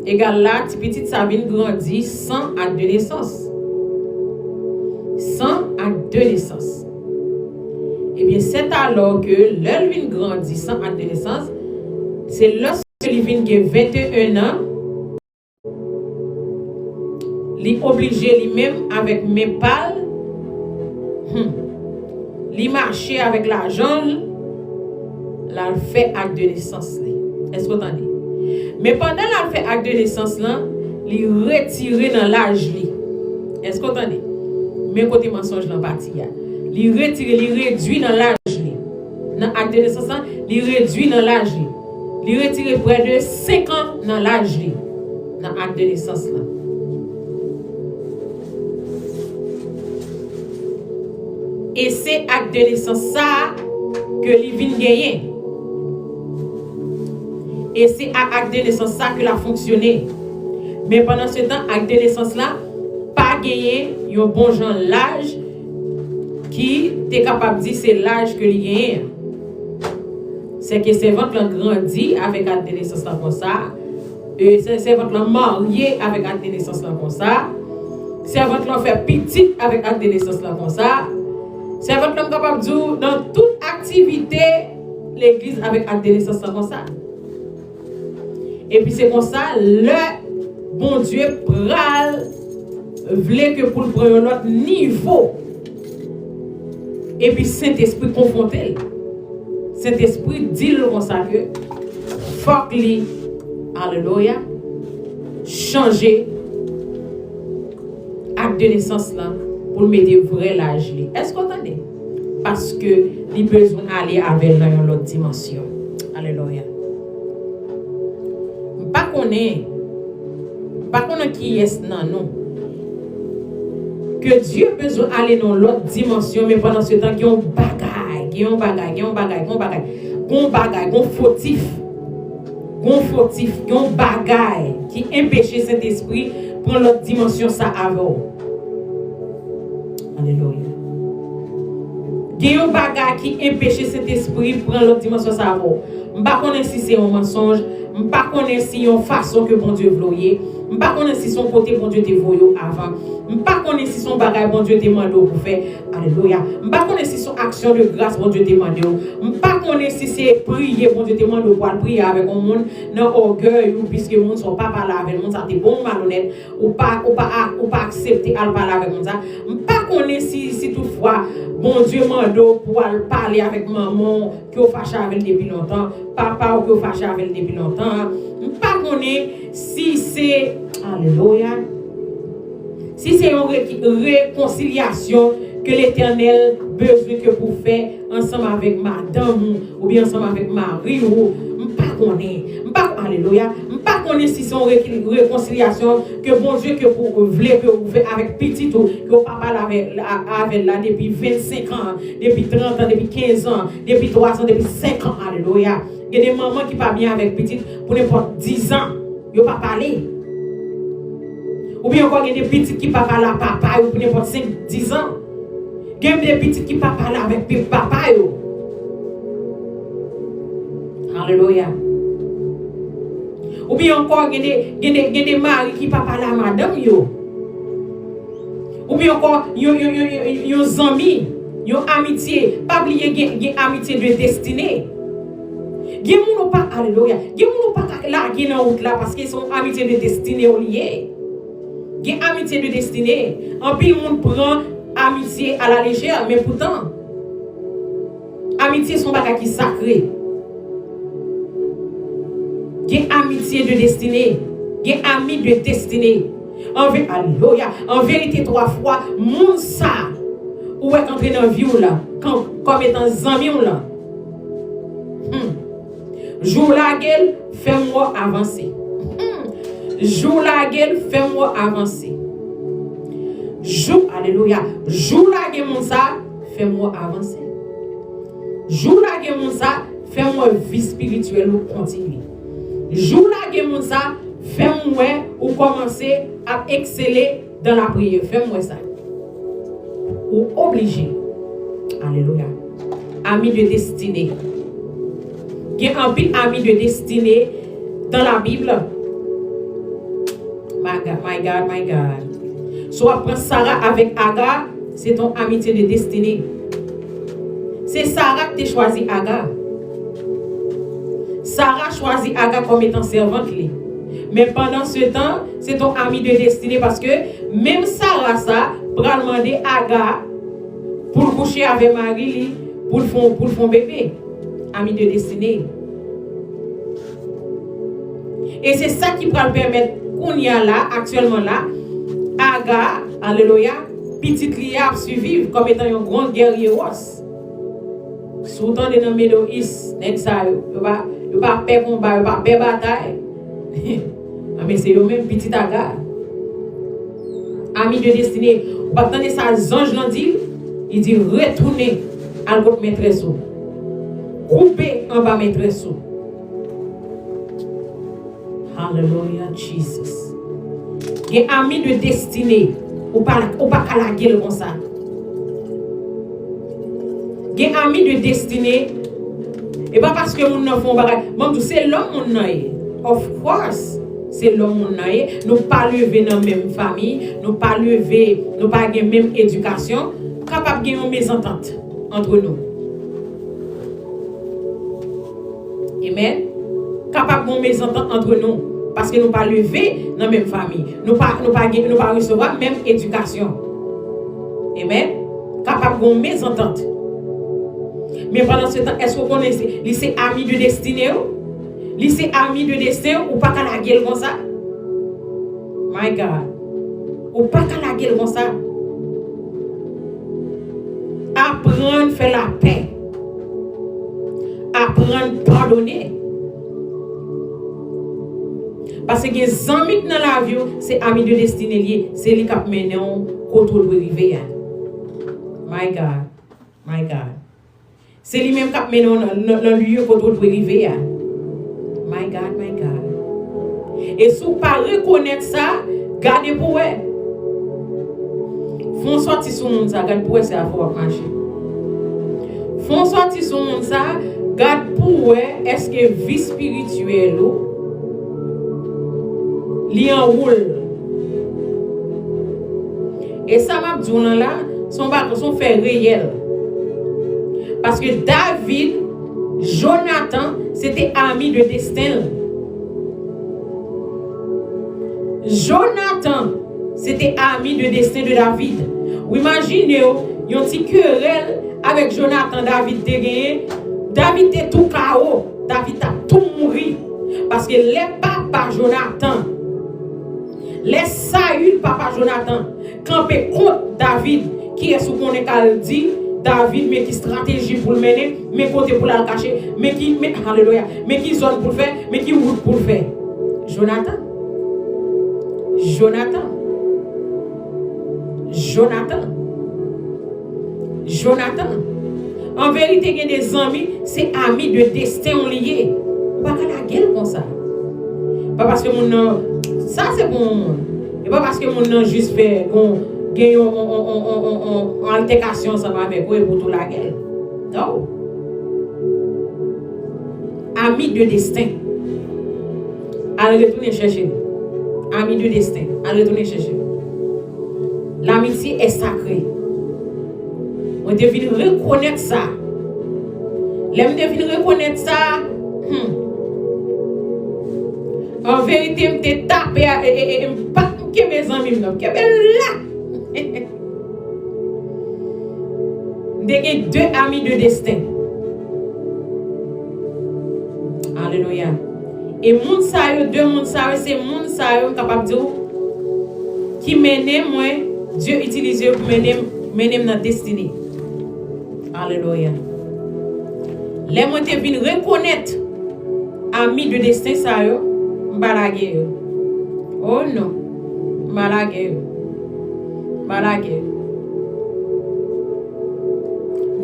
Égal là, petite Sabine grandit sans acte de naissance. Sans acte de naissance. Eh bien, c'est alors que l'Elvin grandit sans acte de naissance. C'est lorsque l'Elvin qui a 21 ans, il est obligé lui-même avec mes pales, il marcher avec l'argent. Là, il fait acte de naissance. Est-ce que vous entendez? Mais pendant qu'il fait acte de naissance, il retire dans l'âge. Est-ce que vous entendez? Mais côté mensonge dans la partie. Il retire, il réduit dans l'âge. Dans l'acte de naissance, il réduit dans l'âge. Il retire près de 5 ans dans l'âge. Dans l'acte de naissance. Et c'est acte de naissance ça que il vient gagner. Et c'est à acte de naissance ça que l'a fonctionné. Mais pendant ce temps, acte de naissance là, pas gagné un bon genre l'âge qui est capable de dire c'est l'âge que il gagne. C'est que c'est votre grandi avec acte de naissance là comme ça. Et c'est votre marié avec acte de naissance là comme ça. C'est votre fait petit avec acte de naissance là comme ça. C'est votre capable de dire dans toute activité l'église avec acte de naissance là comme ça. Et puis c'est comme ça, le bon Dieu pral voulait que pour le prendre un autre niveau. Et puis Saint-Esprit confronté. Saint-Esprit dit comme ça que faut qu'il, alléluia, changer acte de naissance là pour mettre vrai l'âge. Est-ce que vous entendez? Parce que il besoin d'aller avec dans une autre dimension. Alléluia. Pas qu'on qui est non. Que Dieu besoin d'aller dans l'autre dimension, mais pendant ce temps, il y a un bagaille, fautif, un bagaille qui empêche cet esprit prendre l'autre dimension ça avant. Alléluia. Il y a un bagaille qui empêche cet esprit prendre l'autre dimension ça avant. Je ne sais pas si c'est un mensonge. Je ne sais pas si c'est une façon que bon Dieu voulait. Je ne sais pas si son côté bon Dieu te voyait avant. Je ne sais pas si son bagage bon Dieu te demande pour faire. Alléluia. Je ne sais pas si son action de grâce bon Dieu te demande. Je ne sais pas connaître si c'est prier, bon Dieu te demande de pouvoir prier avec un monde dans orgueil ou puisque le monde sont pas parler avec le monde ça t'es bon malhonnête ou pas accepter à parler avec monde ça. Pas connaître si toutefois bon Dieu mando pour parler avec maman qui est fâché avec depuis longtemps, papa ou qui est fâché avec depuis longtemps. Pas connaître si c'est alléluia. Si c'est une réconciliation que l'Éternel besoin que vous faites ensemble avec madame ou bien ensemble avec mari ou pas connaître alléluia pas connaître si c'est une réconciliation que bon Dieu que vous voulez que vous faites avec petit ou que papa avec là depuis 25 ans depuis 30 ans depuis 15 ans depuis 3 ans depuis 5 ans alléluia il y a des mamans qui pas bien avec petit pour n'importe 10 ans yo pas parler ou bien encore il y a des petites qui pas parler à papa ou pour n'importe 5 10 ans. Il y a des petites qui ne parlent pas avec papa. Alléluia. Ou bien encore, il y a des maris qui ne parlent pas à madame. Ou bien encore, il y a des amis, il y a amitié. Pas oublier qu'il y a amitié de destinée. Il y a des gens qui pas, alléluia. Il y a des gens qui sont là, route là, parce qu'ils sont amitié de destinée liées. Il y a amitié de destinée. En plus, le monde prend amitié à la légère, mais pourtant, amitié sont bagages qui sacrés. Il y a amitié de destinée, il y a ami de destinée. Alléluia. En vérité, 3 fois, moun ça, ou est entré dans la vie là, comme étant zami là. Jour la gueule, fais-moi avancer. Jour la gueule, fais-moi avancer. Joue, alléluia. Joue la gueule, mon ça, fais-moi avancer. Joue la gueule, mon ça, fais-moi vie spirituelle ou continuer. Joue la gueule, mon ça, fais-moi ou commencer à exceller dans la prière. Fais-moi ça. Ou obligé. Alléluia. Ami de destinée. Il y a un pile ami de destinée dans la Bible. My God. Soit prends Sarah avec Agar, c'est ton amitié de destinée. C'est Sarah qui t'a choisi Agar. Sarah choisit Agar comme étant servante. Mais pendant ce temps, c'est ton ami de destinée parce que même Sarah, ça, va demander Agar pour coucher avec Marie, pour faire bébé. Ami de destinée. Et c'est ça qui va permettre qu'on y a là, actuellement là, Agar, alléluia, petite Lia survivre comme étant un grand guerrier. Soutant de dans Middle East, il va faire combat, il va faire bataille. Mais c'est le même petit Agar. Ami de destinée. Vous attendez ça, ange l'en dit, il dit retournez à votre maîtresse. Coupez en bas maîtresse. Hallelujah, Jesus. Il y a ami de destinée. Ou pas qu'à la gueule comme ça. Il y a ami de destinée. Et pas parce que nous n'avons pas. Bon, c'est l'homme mon naïe. Of course, c'est l'homme mon naïe. Nous pas lever dans la même famille. Nous pas lever, nous pas la même éducation. Capable de gagner une mésentente entre nous. Amen. Capable de mésentente entre nous. Parce que nous ne pas lever dans la même famille. Nous ne pas recevoir la même éducation. Amen. Capable de mésentente. Mais pendant ce temps, est-ce que vous connaissez lycée ami de destinée? Lycée ami de destinée ou pas qu'à la gueule comme ça? My God. Ou pas qu'à la gueule comme ça? Apprendre à faire la paix. Apprendre à pardonner. Parce que les amis dans la vie, c'est amis de destinée liés. C'est les qui mènent au côté de rivière. My God. My God. C'est lui-même qui mène dans le lieu côté de rivière. My God, my God. Et si vous ne reconnaissez pas ça, gardez pour eux. Font sortir sur le monde ça, gardez pour eux, c'est à pouvoir marcher. Font sortir sur le monde ça, gardez pour eux, est-ce que vie spirituelle li en roule. Et ça m'a dit là, son fait réel. Parce que David Jonathan, c'était ami de destin. Jonathan, c'était ami de destin de David. Ou imaginez, il y a un petit querelle avec Jonathan, David te gagné. David était tout chaos. David a tout mouru. Parce que les papas Jonathan, les Saül papa Jonathan, campé contre David, qui est sous qu'on est dit, David, mais qui stratégie pour le mener, mais côté pour la cacher, mais qui, alléluia, mais qui zone pour le faire, mais qui route pour le faire. Jonathan. En vérité, il y a des amis, c'est amis de destin liés. Pas qu'à la gueule comme ça. Pas parce que mon nom, ça c'est bon. Et pas parce que mon nom juste fait gagne en altercation ça va avec vous et pour toute la gueule. Non. Amis de destin. Allez retourner chercher. Amis de destin. Allez retourner chercher. L'amitié est sacrée. On devine reconnaître ça. L'aime devine reconnaître ça. En vérité, je t'ai tapé et pas que mes amis là. Deux amis de destin. Alléluia. Et moun sa yo, deux moun sa yo, c'est moun sa yo capable de dire qui mène moi, Dieu utilise pour mener dans destinée. Alléluia. Les moi te vinn reconnaître amis de destin sa yo, m'balague yo. Oh non. M'balague yo.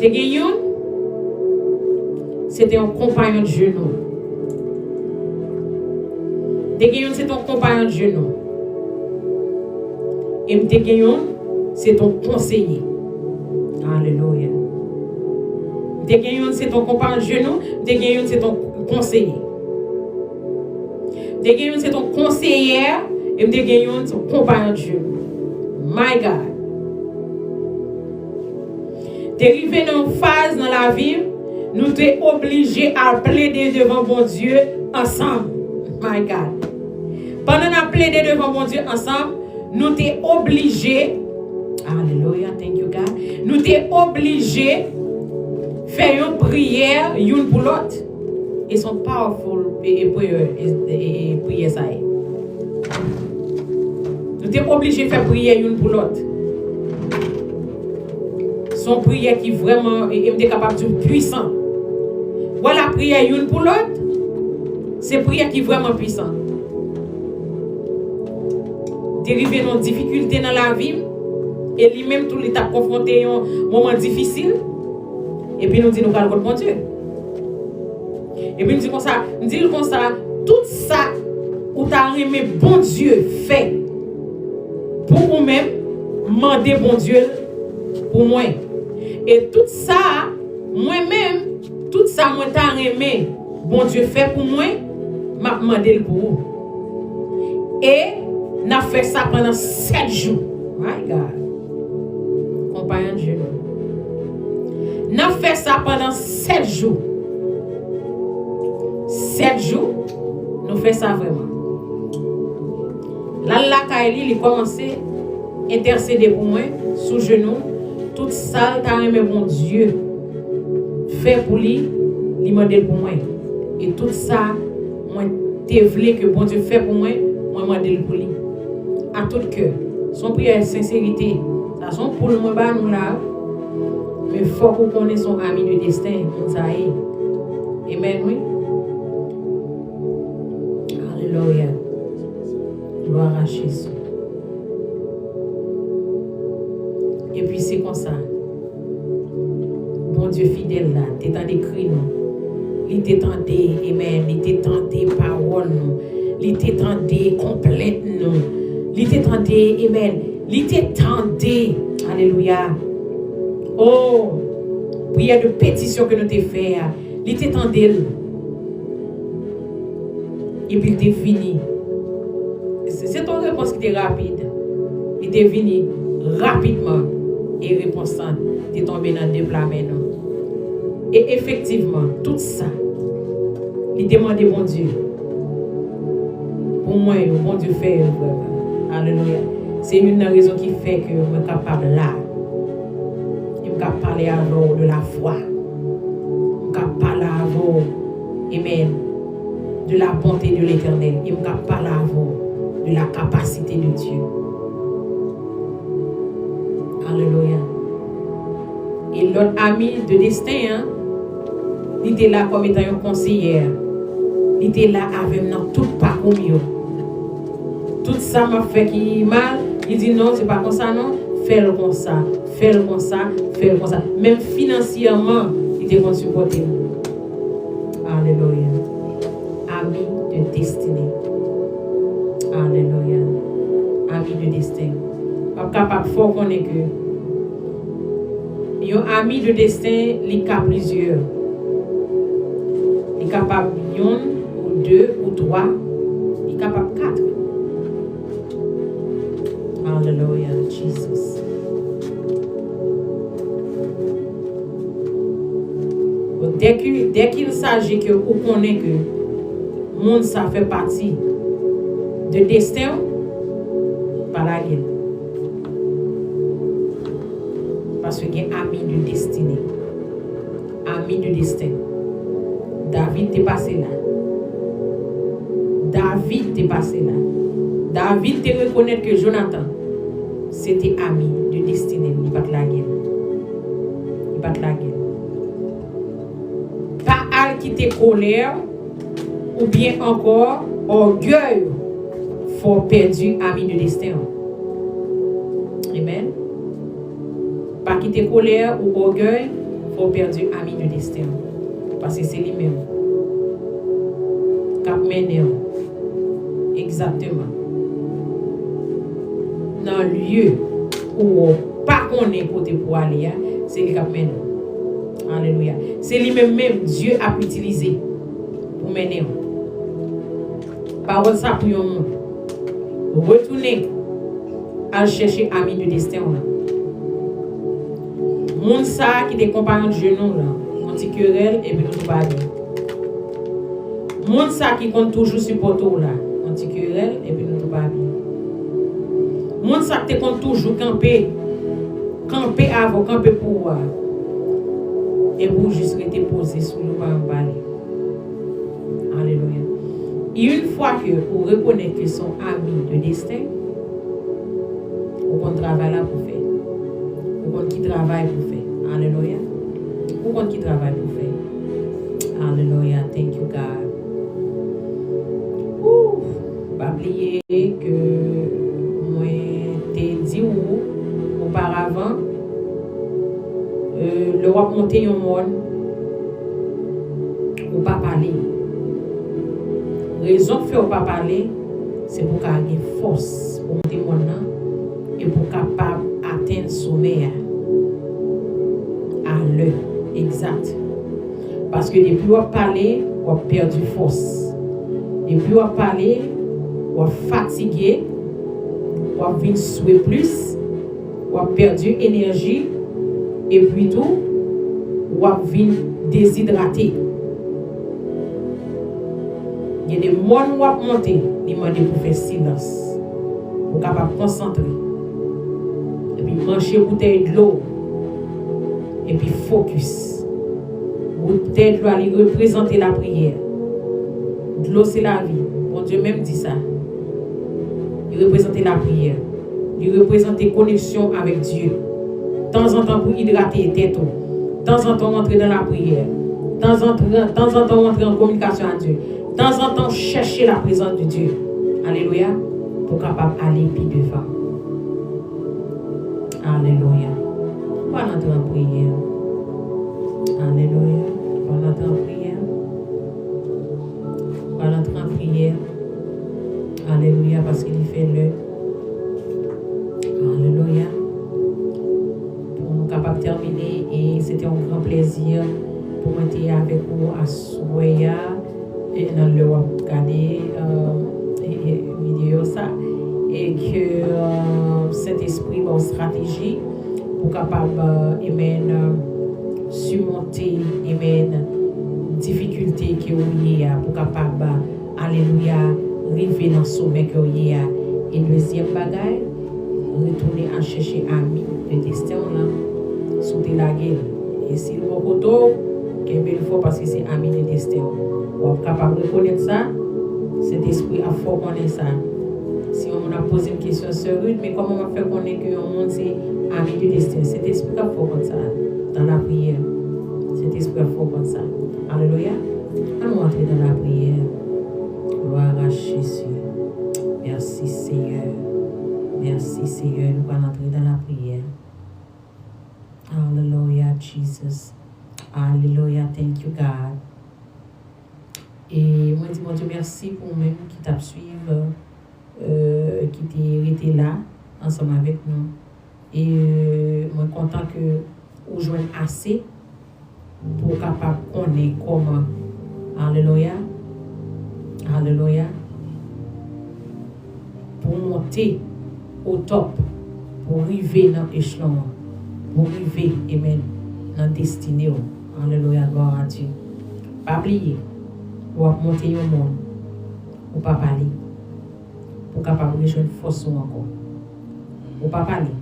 De Guillaume, c'était un compagnon de genou. De Guillaume, c'est ton compagnon de genou. Et de Guillaume, c'est ton conseiller. Alléluia. De Guillaume, c'est ton compagnon de genou. De Guillaume, c'est ton conseiller. De Guillaume, c'est ton conseiller. Et de Guillaume, c'est ton compagnon de genou. My God. Dérivé dans une phase dans la vie, nous sommes obligés à plaider devant bon Dieu ensemble. My God. Pendant qu'on plaider devant bon Dieu ensemble, nous sommes obligés, alléluia, thank you God, nous sommes obligés de faire une prière une pour l'autre. Ils sont powerful et prière ça. Nous sommes obligés de faire prière une pour l'autre. Son prière qui vraiment est capable de puissant. Voilà prière une pour l'autre. C'est prière qui est vraiment puissant. Dériver dans difficulté dans la vie et lui-même tout l'état confronté à un moment difficile et puis nous dit nous allons bon Dieu. Et puis nous dit comme ça, tout ça où t'as aimé bon Dieu fait pour vous-même, mandez bon Dieu pour moi. Et tout ça, moi-même, tout ça, moi, t'as aimé, bon Dieu fait pour moi, m'a demandé pour vous. Et, n'a fait ça pendant 7 jours. My God. Compagnon de genou. N'a fait ça pendant 7 jours. 7 jours, nous fait ça vraiment. Là, il a commencé à intercéder pour moi, sous genou. Tout ça, t'as aimé mon Dieu. Fait pour lui, il m'a dit pour moi. Et tout ça, moi, t'es voulu que bon Dieu fait pour moi, moi, m'a dit pour lui. À tout cœur. Son prière, sincérité. Ça sont pour le moins bas, nous là. Mais il faut qu'on connaisse son ami de destin. Ça y est. Amen, oui. Alléluia. Gloire à Jésus. Et puis c'est comme ça. Bon Dieu fidèle là, t'es en décrit non. Il t'est tenté, amen. Il t'est tenté parole non. Il t'est tenté complète non. Il t'est tenté, amen. Il t'est tenté, alléluia. Oh, prière de pétition que nous t'ai fait. Il t'est tenté. Et puis il t'est fini. C'est ton réponse qui est rapide. Il t'est fini. Rapidement et réponse t'es tombé dans le déplacement. Et effectivement, tout ça, il demande bon Dieu. Pour moi, bon Dieu fait vraiment. Alléluia. C'est une raison qui fait que je suis capable là. Je suis capable de parler à vous de la foi. Je suis capable de parler à vous, amen, de la bonté de l'Éternel. Je suis capable de parler à vous de la capacité de Dieu. Alléluia. Et l'autre ami de destin, hein, il était là comme étant un conseiller. Il était là avec nous tout parcours. Tout ça m'a fait qui mal. Il dit non, c'est pas comme ça, non. Fais-le comme ça, fais-le comme ça, fais-le comme ça. Même financièrement, il était pour supporter. Alléluia. Ami de destinée. Alléluia. Ami de destin. Pas capable de faire qu'on est que. Un ami de destin, il y a plusieurs. Il est capable de 1 ou 2 ou 3. Il est capable de 4. Alléluia, Jesus. Dès qu'il s'agit que vous connaissez que le monde ça fait partie de destin, pas la gueule. Parce qu'il y a un ami de destinée. Ami de destin. David t'est passé là. David t'est passé là. David te reconnaît que Jonathan, c'était ami de destinée. Il bat la gueule. Il bat la gueule. Pas al qui te colère, ou bien encore orgueil, faut perdu ami de destin. Amen. Pas qui te colère ou orgueil, faut perdu ami de destin. Parce que c'est lui-même. Cap mené. Exactement. Dans le lieu où pas qu'on est côté pour aller, c'est lui qui mène. Alléluia. C'est lui-même Dieu a utilisé pour mener. Parole ça pour nous. Retourner à chercher ami de destin. Moun ça qui te compagnon de genou là, on dit querelle et puis nous pas bien. Moun ça qui compte toujours supporter là, on dit querelle et puis nous pas bien. Moun ça te compte toujours camper avant, camper pour et pour juste rester posé sur nous en balai. Alléluia. Et une fois que vous reconnaissez que son ami de destin, vous compte travail là pour faire. Vous compte qui travaille pour faire. Alléluia. Vous compte qui travaille pour faire. Alléluia. Thank you God. Pas oublier que moi t'ai dit auparavant le roi monter un monde ou pas parler. Raison fait ou pas parler, c'est pour qu'il y ait force pour monter mon nom et pour capable atteindre sommet à l'heure exact. Parce que depuis on parler, on a perdu force. Depuis on parler, on a fatigué, on a venu souhaiter plus, on a perdu énergie. Et puis tout, ou à venir déshydraté. Il y a des mots qui vont monter, ils demandent pour faire silence, pour capable concentrer. Et puis manger une bouteille de l'eau. Et puis focus. Bouteille de l'eau, elle représente la prière. De l'eau, c'est la vie. Bon Dieu même dit ça. Il représente la prière. Il représente la connexion avec Dieu. De temps en temps pour hydrater tête, de temps en temps entrer dans la prière, de temps en temps entrer en communication avec Dieu, de temps en temps chercher la présence de Dieu. Alléluia, pour capable aller plus devant. Alléluia. On va entrer en prière. Alléluia. On va entrer en prière. On va entrer en prière. Alléluia, parce qu'il fait le. Alléluia. Capable de terminer et c'était un grand plaisir pour être avec vous à Soya et dans le regarder vidéo ça et que cet esprit une stratégie pour capable surmonter, amen, difficulté que vous avez pour capable, alléluia, arriver dans le sommet que vous avez. Et deuxième bagaille, retourner à chercher amis de destin là, sous la gueule. Et si le bon côté, qu'il faut parce que c'est ami de destin. Vous êtes capable de reconnaître ça, cet esprit a fort connaître ça. Si on a posé une question sérieuse, mais comment on va faire connaître que le monde c'est ami de destin? Cet esprit a fort comme ça dans la prière. Cet esprit a fort comme ça. Alléluia. Allons entrer dans la prière. Gloire à Jésus. Merci Seigneur. Merci Seigneur. Nous allons entrer dans la prière. Hallelujah, Jesus. Hallelujah, thank you, God. Et moi, dis mon Dieu, merci pour vous-même qui t'a suivi, qui t'est été là, ensemble avec nous. Et moi, content que vous joignez assez pour capable connaître comment. Hallelujah. Hallelujah. Pour monter au top, pour arriver dans l'échelon. Pour arriver, amen, dans la destinée. Alléluia, gloire à Dieu. Pas oublier, pour monter au monde, pour pas parler, pour capable de rejoindre force encore. Pour pas parler,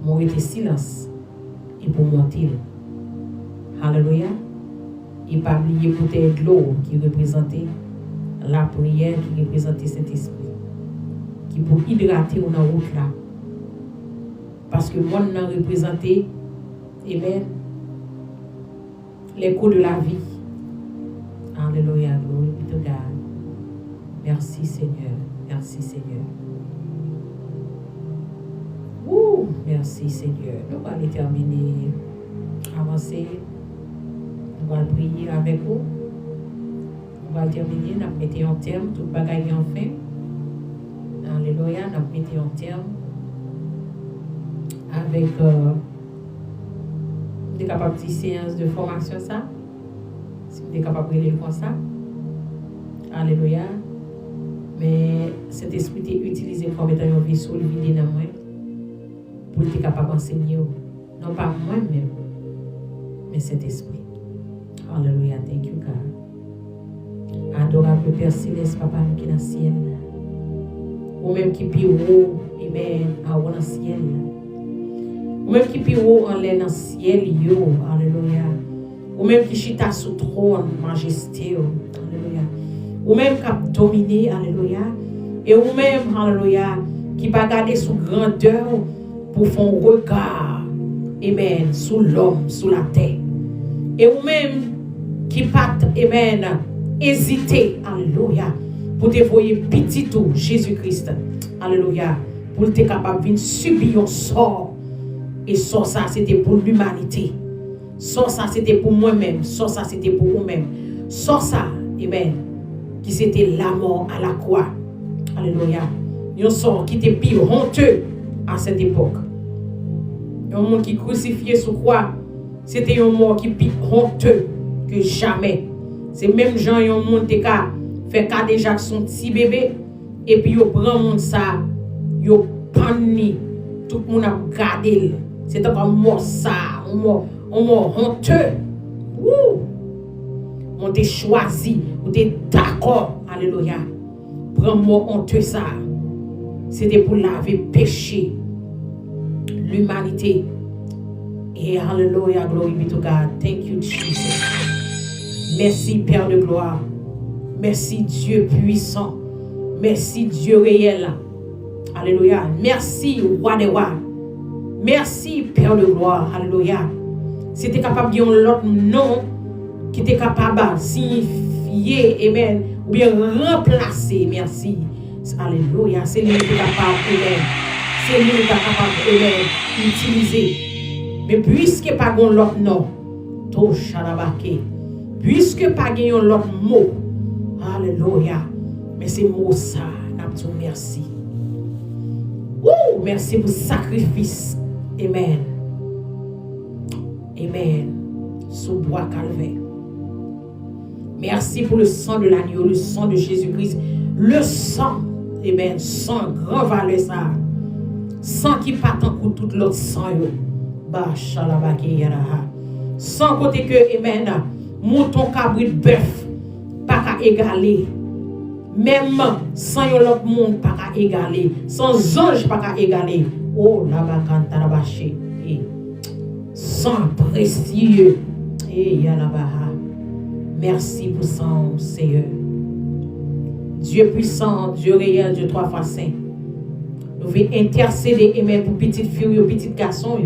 pour rester silence et pour monter. Alléluia. Et pas oublier pour être l'eau qui représente la prière, qui représente cet esprit, qui pour hydrater dans la route là. Parce que le monde n'a représenté, amen, les coups de la vie. Alléluia, glory be to God. Merci Seigneur, merci Seigneur. Merci Seigneur. Nous allons terminer, avancer. Nous allons prier avec vous. Nous allons terminer, nous allons mettre en terme, tout le bagage en fin. Alléluia, nous allons mettre en terme. Avec des capables de séance de formation, ça. Si vous êtes capable de lire comme ça. Alléluia. Mais cet esprit est utilisé comme étant un vaisseau vidé dans moi pour être capable d'enseigner. Non pas moi-même, mais cet esprit. Alléluia. Thank you, God. Adorable Père Céleste, Papa, qui est dans le ciel. Ou même qui est haut, amen, dans le ciel. Ou même qui est haut en l'air dans le ciel, yo, alléluia. Ou même qui chita sous trône, majesté, alléluia. Ou même qui a dominé, alléluia. Et ou même, alléluia, qui va garder sous grandeur pour faire un regard, amen, sous l'homme, sous la terre. Et ou même qui pas, amen, hésiter, alléluia, pour te voir petit tout, Jésus-Christ, alléluia, pour être capable de subir un sort. Et ça, c'était pour l'humanité. Ça, c'était pour moi-même. Ça, c'était pour vous-même. Ça, amen, qui c'était la mort à la croix. Alléluia. Un sort qui était plus honteux à cette époque. Un monde qui crucifié sous croix, c'était un mort qui est plus honteux que jamais. C'est même gens, un monde qui fait cas déjà son petit bébé, et puis il prend monde ça, il panni, tout le monde a gardé. C'est un mort ça, un mort honteux. On t'a choisi, on t'a d'accord, alléluia. Prends mort honteux ça. C'était pour laver péché, l'humanité. Et alléluia, glory be to God. Thank you, Jesus. Merci, Père de gloire. Merci, Dieu puissant. Merci, Dieu réel. Alléluia. Merci, roi des rois. Merci, Père de gloire. Alléluia. C'était capable de l'autre nom qui était capable de signifier, amen, ou bien remplacer. Merci. Alléluia. C'est lui qui est capable, amen. C'est lui qui est capable, amen, d'utiliser. Mais puisque pas l'autre nom, to shalabake. Puisque pas l'autre mot, alléluia. Mais c'est mot ça, nous merci. Merci pour le sacrifice. Amen. Amen. Sous bois calvaire. Merci pour le sang de l'agneau, le sang de Jésus-Christ. Le sang, amen, sang grand valeur ça. Sang qui part en coup tout l'autre sang. Bah, shalabake yaraha. Sans côté que, amen, mouton, cabrit, bœuf, pas qu'à égaler. Même sans yon l'autre monde, pas qu'à égaler. Sans ange, pas qu'à égaler. Oh, là-bas, quand t'as bâché. Sang précieux. Et yalabaha. Merci pour son Seigneur. Dieu puissant, Dieu réel, Dieu trois fois saint. Nous voulons intercéder, amen, pour petites filles, petites garçons.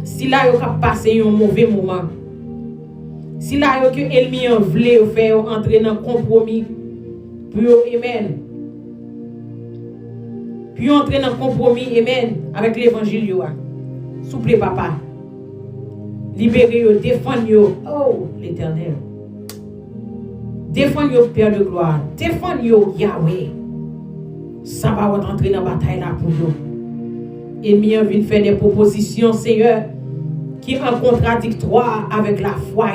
Si là, vous avez passé un mauvais moment, si là, vous avez ennemi en voulez faire entrer dans un compromis, pour amen. Puis entrer dans un compromis, amen, avec l'évangile. Souple papa. Libérez-vous, défendez-vous. Oh, l'Éternel. Défendez-vous, Père de gloire. Défendez-vous, Yahweh. Ça va entrer dans la bataille là pour nous. Et mieux vient faire des propositions, Seigneur, qui sont contradictoires avec la foi.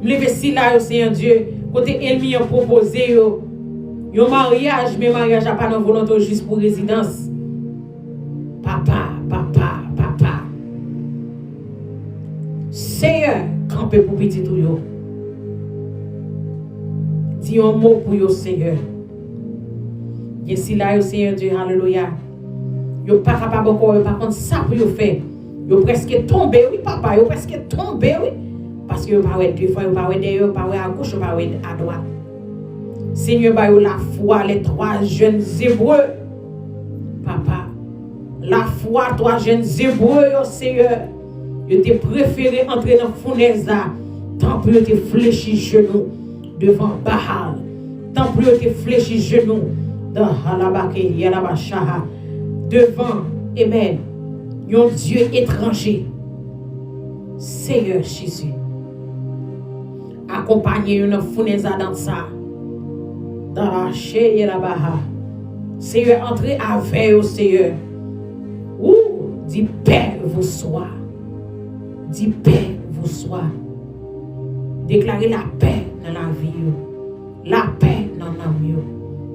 Levez si là, Seigneur Dieu, côté ennemi a proposé un mariage, mais mariage n'a pas de volonté juste pour résidence. Papa. Seigneur, campez pour petit tout yo. Dis un mot pour yo, Seigneur. Et si là, Seigneur Dieu, alléluia. Yo pas capable encore, yo par contre ça pour yo faire. Yo presque tombé, oui papa, yo presque tombé, oui. Parce que yo pas ouais deux fois, yo pas ouais derrière, yo pas ouais à gauche, yo pas ouais à droite. Seigneur, ba yo la foi, les trois jeunes Hébreux. Papa, la foi, trois jeunes Hébreux, yo Seigneur. Yo te préféré entrer dans fournaise là, tant pour yo te fléchi genou devant Baal. Tant pour yo te fléchi genou dans Halabake, Yalabachaha. Devant, amen, un Dieu étranger. Seigneur Jésus, accompagnez une fournaise dans ça. Dans la chair et la baha. Seigneur, entrez avec au Seigneur. Ouh, dit paix vous soit. Dit paix vous soit. Déclarez la paix dans la vie. La paix dans l'âme.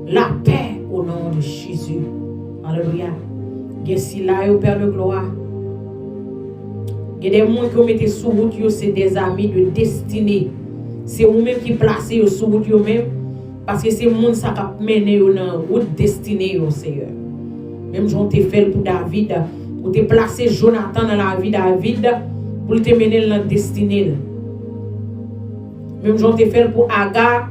La paix au nom de Jésus. Alléluia. Il y a si là, au Père de gloire. Il y a des gens qui ont mis sous route, c'est des amis de destinée. C'est vous-même qui placez sous route vous-même. Parce que c'est le monde qui a mené dans la route destinée, Seigneur. Même si on te fait pour David, ou te placé Jonathan dans la vie de David, pour te mener dans la destinée. Même si on te fait pour Agar,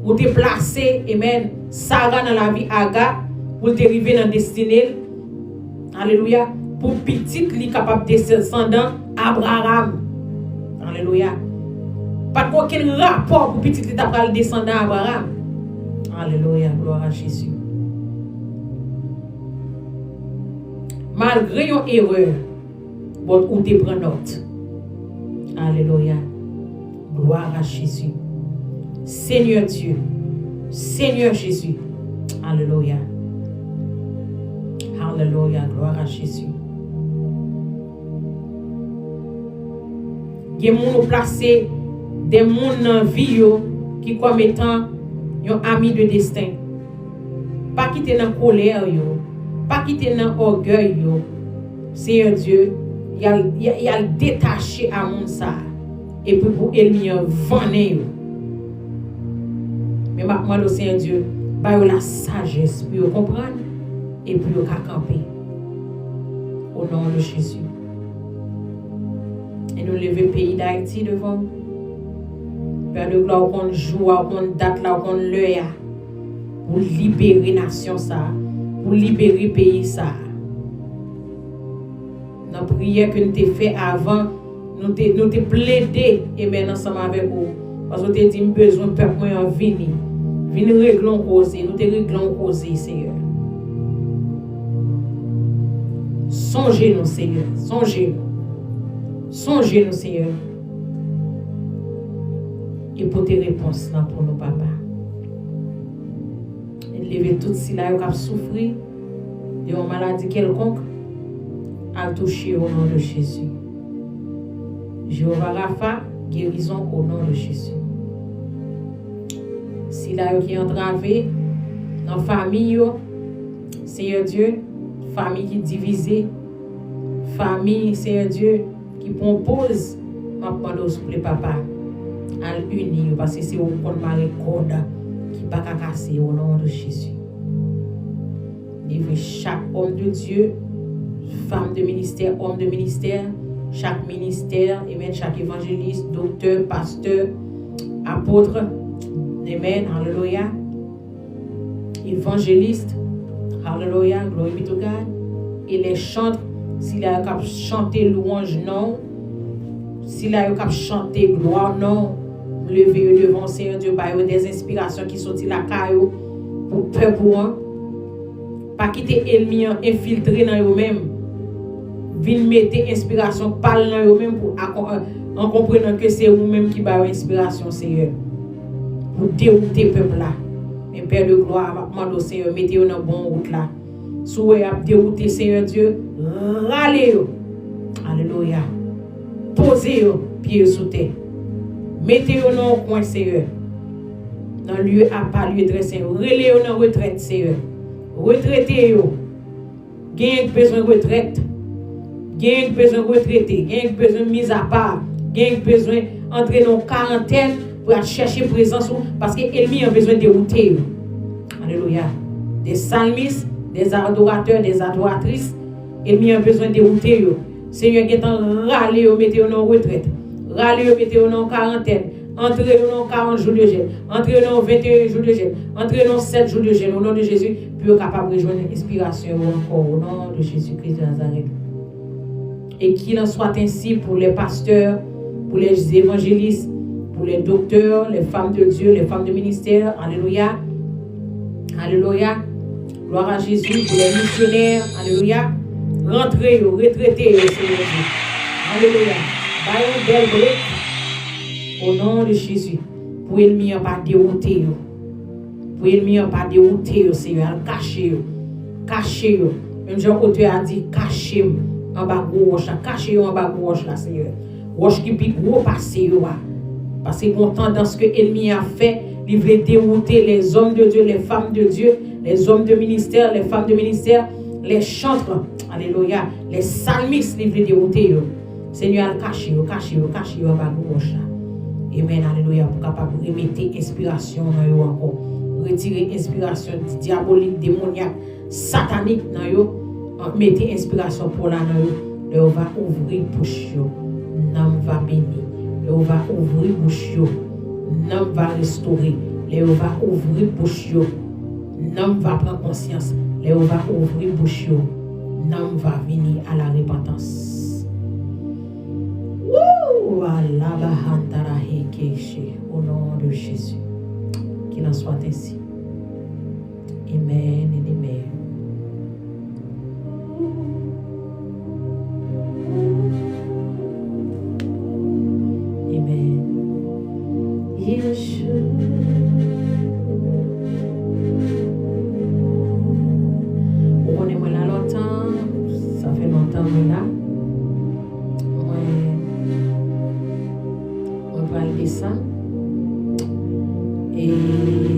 ou te placé, amen, Sarah dans la vie Agar, pour te arriver dans la destinée. Alléluia. Pour petit, li capable de descendant Abraham. Alléluia. Pas aucun rapport pour petit, li capable de descendant Abraham. Alléluia. Gloire à Jésus. Malgré une erreur, ou te prend note. Alléluia. Gloire à Jésus. Seigneur Dieu. Seigneur Jésus. Alléluia. Alléluia. Gloire à Jésus. Il y a des gens placés, des gens dans la vie qui comme étant un ami de destin. Pas quitter dans la colère, pas quitter dans l'orgueil. Seigneur Dieu, il a détaché à mon ça. Et puis pour ennemi vanner. Mais maintenant, le Seigneur Dieu, bah la sagesse pour comprendre et pour camper. Au nom de Jésus. Et nous lever le pays d'Haïti devant. Père de gloire, qu'on joue, qu'on date là, qu'on l'œil. Pour libérer la nation, ça. Pour libérer le pays, ça. Dans la prière que nous avons fait avant, nous avons plaidé et maintenant ensemble avec vous. Parce que nous avons dit besoin de peuple en venir. Venir régler en cause. Nous te réglons en cause, Seigneur. Songez-nous, Seigneur. Songez-nous. Songez-nous, Seigneur. Et pour tes réponses là pour nos papas. Et lever tout si là qui a souffert de une maladie quelconque à toucher au nom de Jésus. Jéhovah Rapha, guérison au nom de Jésus. Si là qui est entravé dans la famille, Seigneur Dieu, famille qui est divisée, famille, Seigneur Dieu, qui propose, ma demande pour les papas, à l'unir, parce que c'est au compte Marie code qui va casser au nom de Jésus. Livre chaque homme de Dieu, femme de ministère, homme de ministère, chaque ministère, amen, chaque évangéliste, docteur, pasteur, apôtre, amen, alléluia, évangéliste, alléluia, glory be to God, et les chantres, s'il a qu'à chanter louange, non, s'il a qu'à chanter gloire, non, lever devant Seigneur Dieu, par des inspirations qui sont la caillou, pour peur pour un, pas quitter l'ennemi infiltré dans eux-mêmes, vin mettre inspiration parle dans eux-mêmes pour en comprenant que c'est vous-même qui baille inspiration Seigneur pour dérouter peuple là. Mais Père de gloire, demande au Seigneur mettez-vous dans bonne route là. Souhait à dérouter Seigneur Dieu, râlez-vous. Alléluia. Posez-vous pieds sous terre. Mettez-vous dans le coin Seigneur. Dans le lieu à pas lieu de Seigneur. Relez-vous dans retraite Seigneur. Retraitez-vous. Gagnez besoin de retraite. Gagnez besoin de retraiter. Gagnez besoin de mise à part. Gagnez besoin d'entrer dans quarantaine pour chercher présence parce que l'ennemi a besoin de dérouter. Alléluia. Des psalmistes, des adorateurs, des adoratrices, l'ennemi a besoin de dérouter. Seigneur, qui est en râler, mettez-vous dans retraite. Râler, mettez-vous dans quarantaine. Entrez dans 40 jours de jeûne. Entrez dans 21 jours de jeûne. Entrez dans 7 jours de jeûne. Au nom de Jésus, puis capable de rejoindre l'inspiration encore. Au nom de Jésus-Christ de Nazareth. Et qu'il en soit ainsi pour les pasteurs, pour les évangélistes, pour les docteurs, les femmes de Dieu, les femmes de ministère. Alléluia. Alléluia. Gloire à Jésus. Pour les missionnaires. Alléluia. Rentrez, retraitez, Seigneur Dieu. Alléluia. Baillons belle brique. Au nom de Jésus, pour l'ennemi pas dérouter, pour l'ennemi pas dérouter, Seigneur, cacher, même Jean-Auteur a dit, cachez en bas gauche, cachez en bas gauche, là, Seigneur. Roche qui pique gros passer, parce que bon tendance que l'ennemi a fait, il veut dérouter les hommes de Dieu, les femmes de Dieu, les hommes de ministère, les femmes de ministère, les chantres, alléluia, les psalmistes, il veut dérouter, Seigneur, cachez en bas gauche, là. Amen, alléluia, pour capable de remettre inspiration dans eux encore. Retirer inspiration diabolique, démoniaque, satanique dans eux. Mettez inspiration pour la dans eux. Là, on va ouvrir bouche. Nam va bénir. Là, on va ouvrir bouche. Nam va restaurer. Là, on va ouvrir bouche. Nam va prendre conscience. Là, on va ouvrir bouche. Nam va venir à la repentance. Au nom de Jésus, qu'il en soit ainsi. Amen et amen. Amen. Yeshua. On est là longtemps, ça fait longtemps là. Ça. Et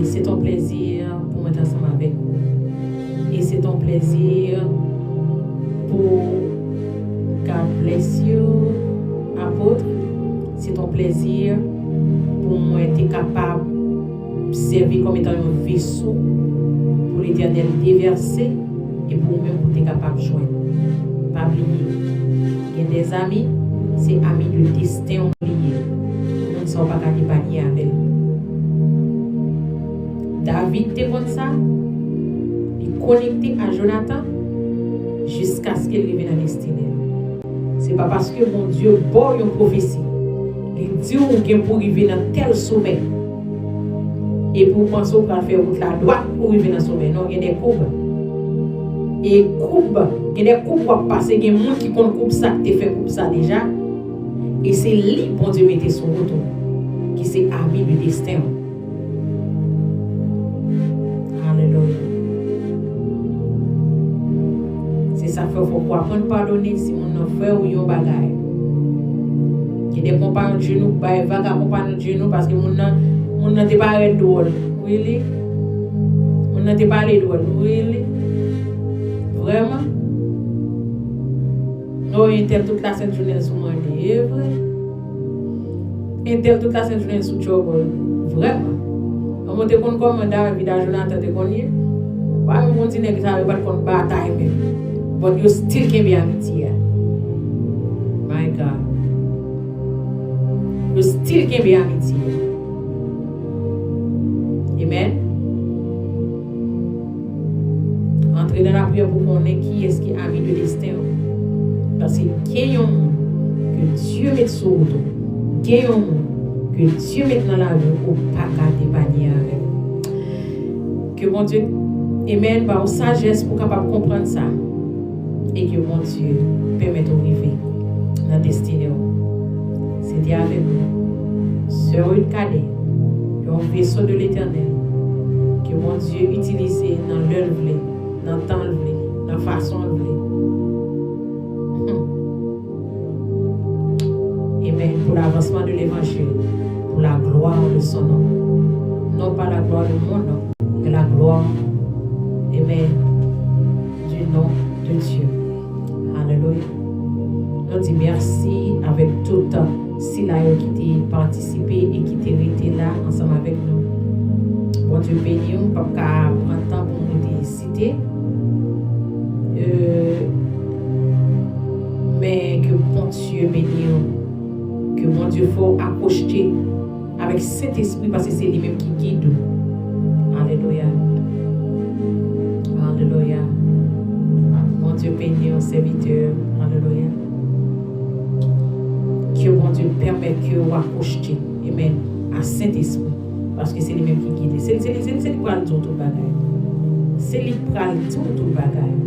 c'est ton plaisir pour être ensemble avec vous. Et c'est ton plaisir pour God bless you, apôtre. C'est ton plaisir pour moi être capable de servir comme étant un vaisseau pour l'Éternel déverser et pour moi pour être capable de joindre. Pas oublier, il y a des amis, c'est amis de destin oubliés. Nous ne sommes pas capables de panier avec. David était comme ça, il connecté à Jonathan jusqu'à ce qu'il arrive dans la destinée. Ce n'est pas parce que mon Dieu boit une prophétie, il dit qu'il pour arriver dans tel sommet et pour penser qu'on va faire route la droite pour arriver dans le sommet. Non, il y a des courbes. Et courbes, il y a des courbes pour passer, il y a des gens qui comptent coupe ça, qui fait coupe ça déjà. Et c'est lui, bon Dieu, mettait son retour, qui s'est ami du destin. Alléluia. C'est ça qu'il faut apprendre à pardonner si mon frère ou yon bagaille. Il y a des compagnons de genoux, des compagnons de genoux parce que mon n'a pas de drôle. Really? Mon n'a pas de drôle. Really? Vraiment? Non, il tel toute la sainte journée sous moi, est vrai. Il tel toute la sainte journée sous job, vraiment. On monte qu'on commande David à Jonathan de Connier. Pas me continuer que ça va pas contre bataille même. But you still can be amitié. My God. You still can be amitié. Amen. Entrez dans la prière pour connaître qui est-ce qui est ami de destin. Parce que qu'il y a un monde que Dieu met sur le dos, qu'il y a un monde que Dieu met dans la vie pour ne pas t'épargner avec. Que mon Dieu, amen, par sagesse pour capable comprendre ça. Et que mon Dieu permette d'arriver dans la destinée. C'était avec nous. Sœur une cadet, un vaisseau de l'éternel. Que mon Dieu utilise dans l'œuvre, dans le temps, dans la façon de Amen. Pour l'avancement de l'évangile, pour la gloire de son nom. Non pas la gloire de mon nom, mais la gloire, amen, du nom de Dieu. Alléluia. Nous disons merci avec tout si là qui t'a participé et qui t'a été là ensemble avec nous. Bon Dieu béni, on ne peut pas prendre le temps pour nous citer. Mais que bon Dieu béni, que mon Dieu faut accrocher avec cet esprit parce que c'est lui-même qui guide. Alléluia. Alléluia. Mon Dieu béni au serviteur. Alléluia. Que mon Dieu permet que vous accrochiez. Amen. À Saint-Esprit. Parce que c'est lui-même qui guide. C'est lui qui va le dire tout le bagage. C'est lui qui va le dire tout le bagage.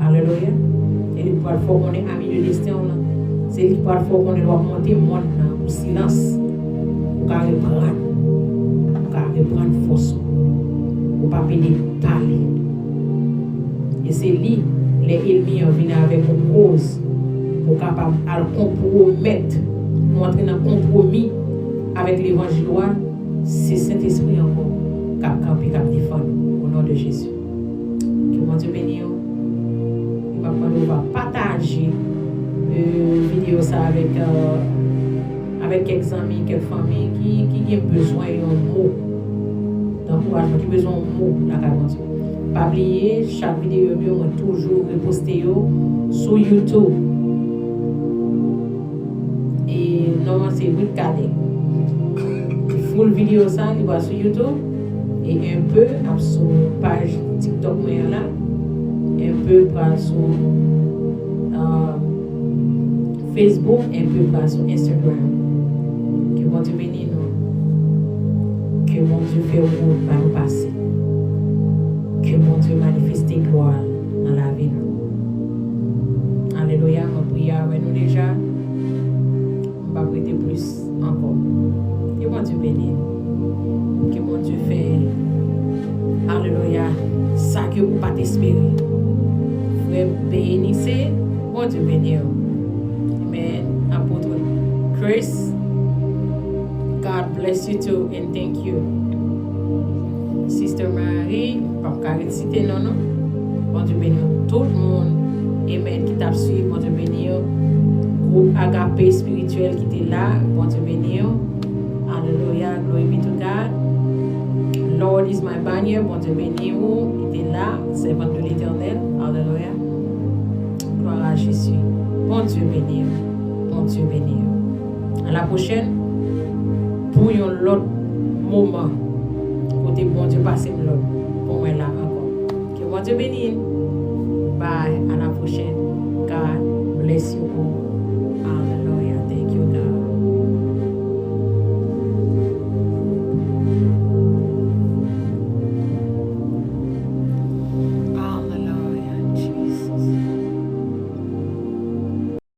Alléluia. Et lui qui va le faire qu'on est ami de destin. C'est lui qui va le faire qu'on doit monter le monde au silence. Pour reprendre force. Pour ne pas parler. Et c'est lui, les ennemis viennent avec une cause pour capable de compromettre, nous entrer dans un compromis avec l'évangile. C'est Saint-Esprit encore qui a défendu au nom de Jésus. Que mon Dieu bénisse. On va partager une vidéo ça avec quelques amis, quelques familles qui ont besoin d'un mot d'encouragement, qui ont besoin d'un mot d'accompagnement. Pas oublier, chaque vidéo est toujours repostée sur YouTube. Et normalement, c'est 8 cadets. Full vidéo ça, il va sur YouTube. Et un peu sur la page TikTok, là. Un peu sur Facebook, un peu sur Instagram. Que mon Dieu bénisse nous. Que mon Dieu fait au monde par nous passer. Que mon Dieu manifeste gloire dans la vie. Alléluia, on prie avec nous déjà. On va prêter plus encore. Que mon Dieu bénisse. Que mon Dieu fait. Alléluia. Ça que vous ne pouvez pas t'espérer. Frère, bénissez. Mon Dieu bénisse. Amen. Apôtre Chris. God bless you too and thank you. Sister Marie, pas carré citer non. Bon Dieu béni tout le monde. Amen qui t'a suivi, bon Dieu béni. Groupe Agapé spirituel qui était là, bon Dieu béni. Alléluia, glory be to God. Lord is my banner, bon Dieu béni qui était là, servant de l'Éternel. Alléluia. Gloire à Jésus. Bon Dieu béni. Bon Dieu béni. À la prochaine pour un autre moment. Côté bon Dieu passe l'autre pour moi là encore. Que bon Dieu bénisse. Bye, à la prochaine. God bless you all.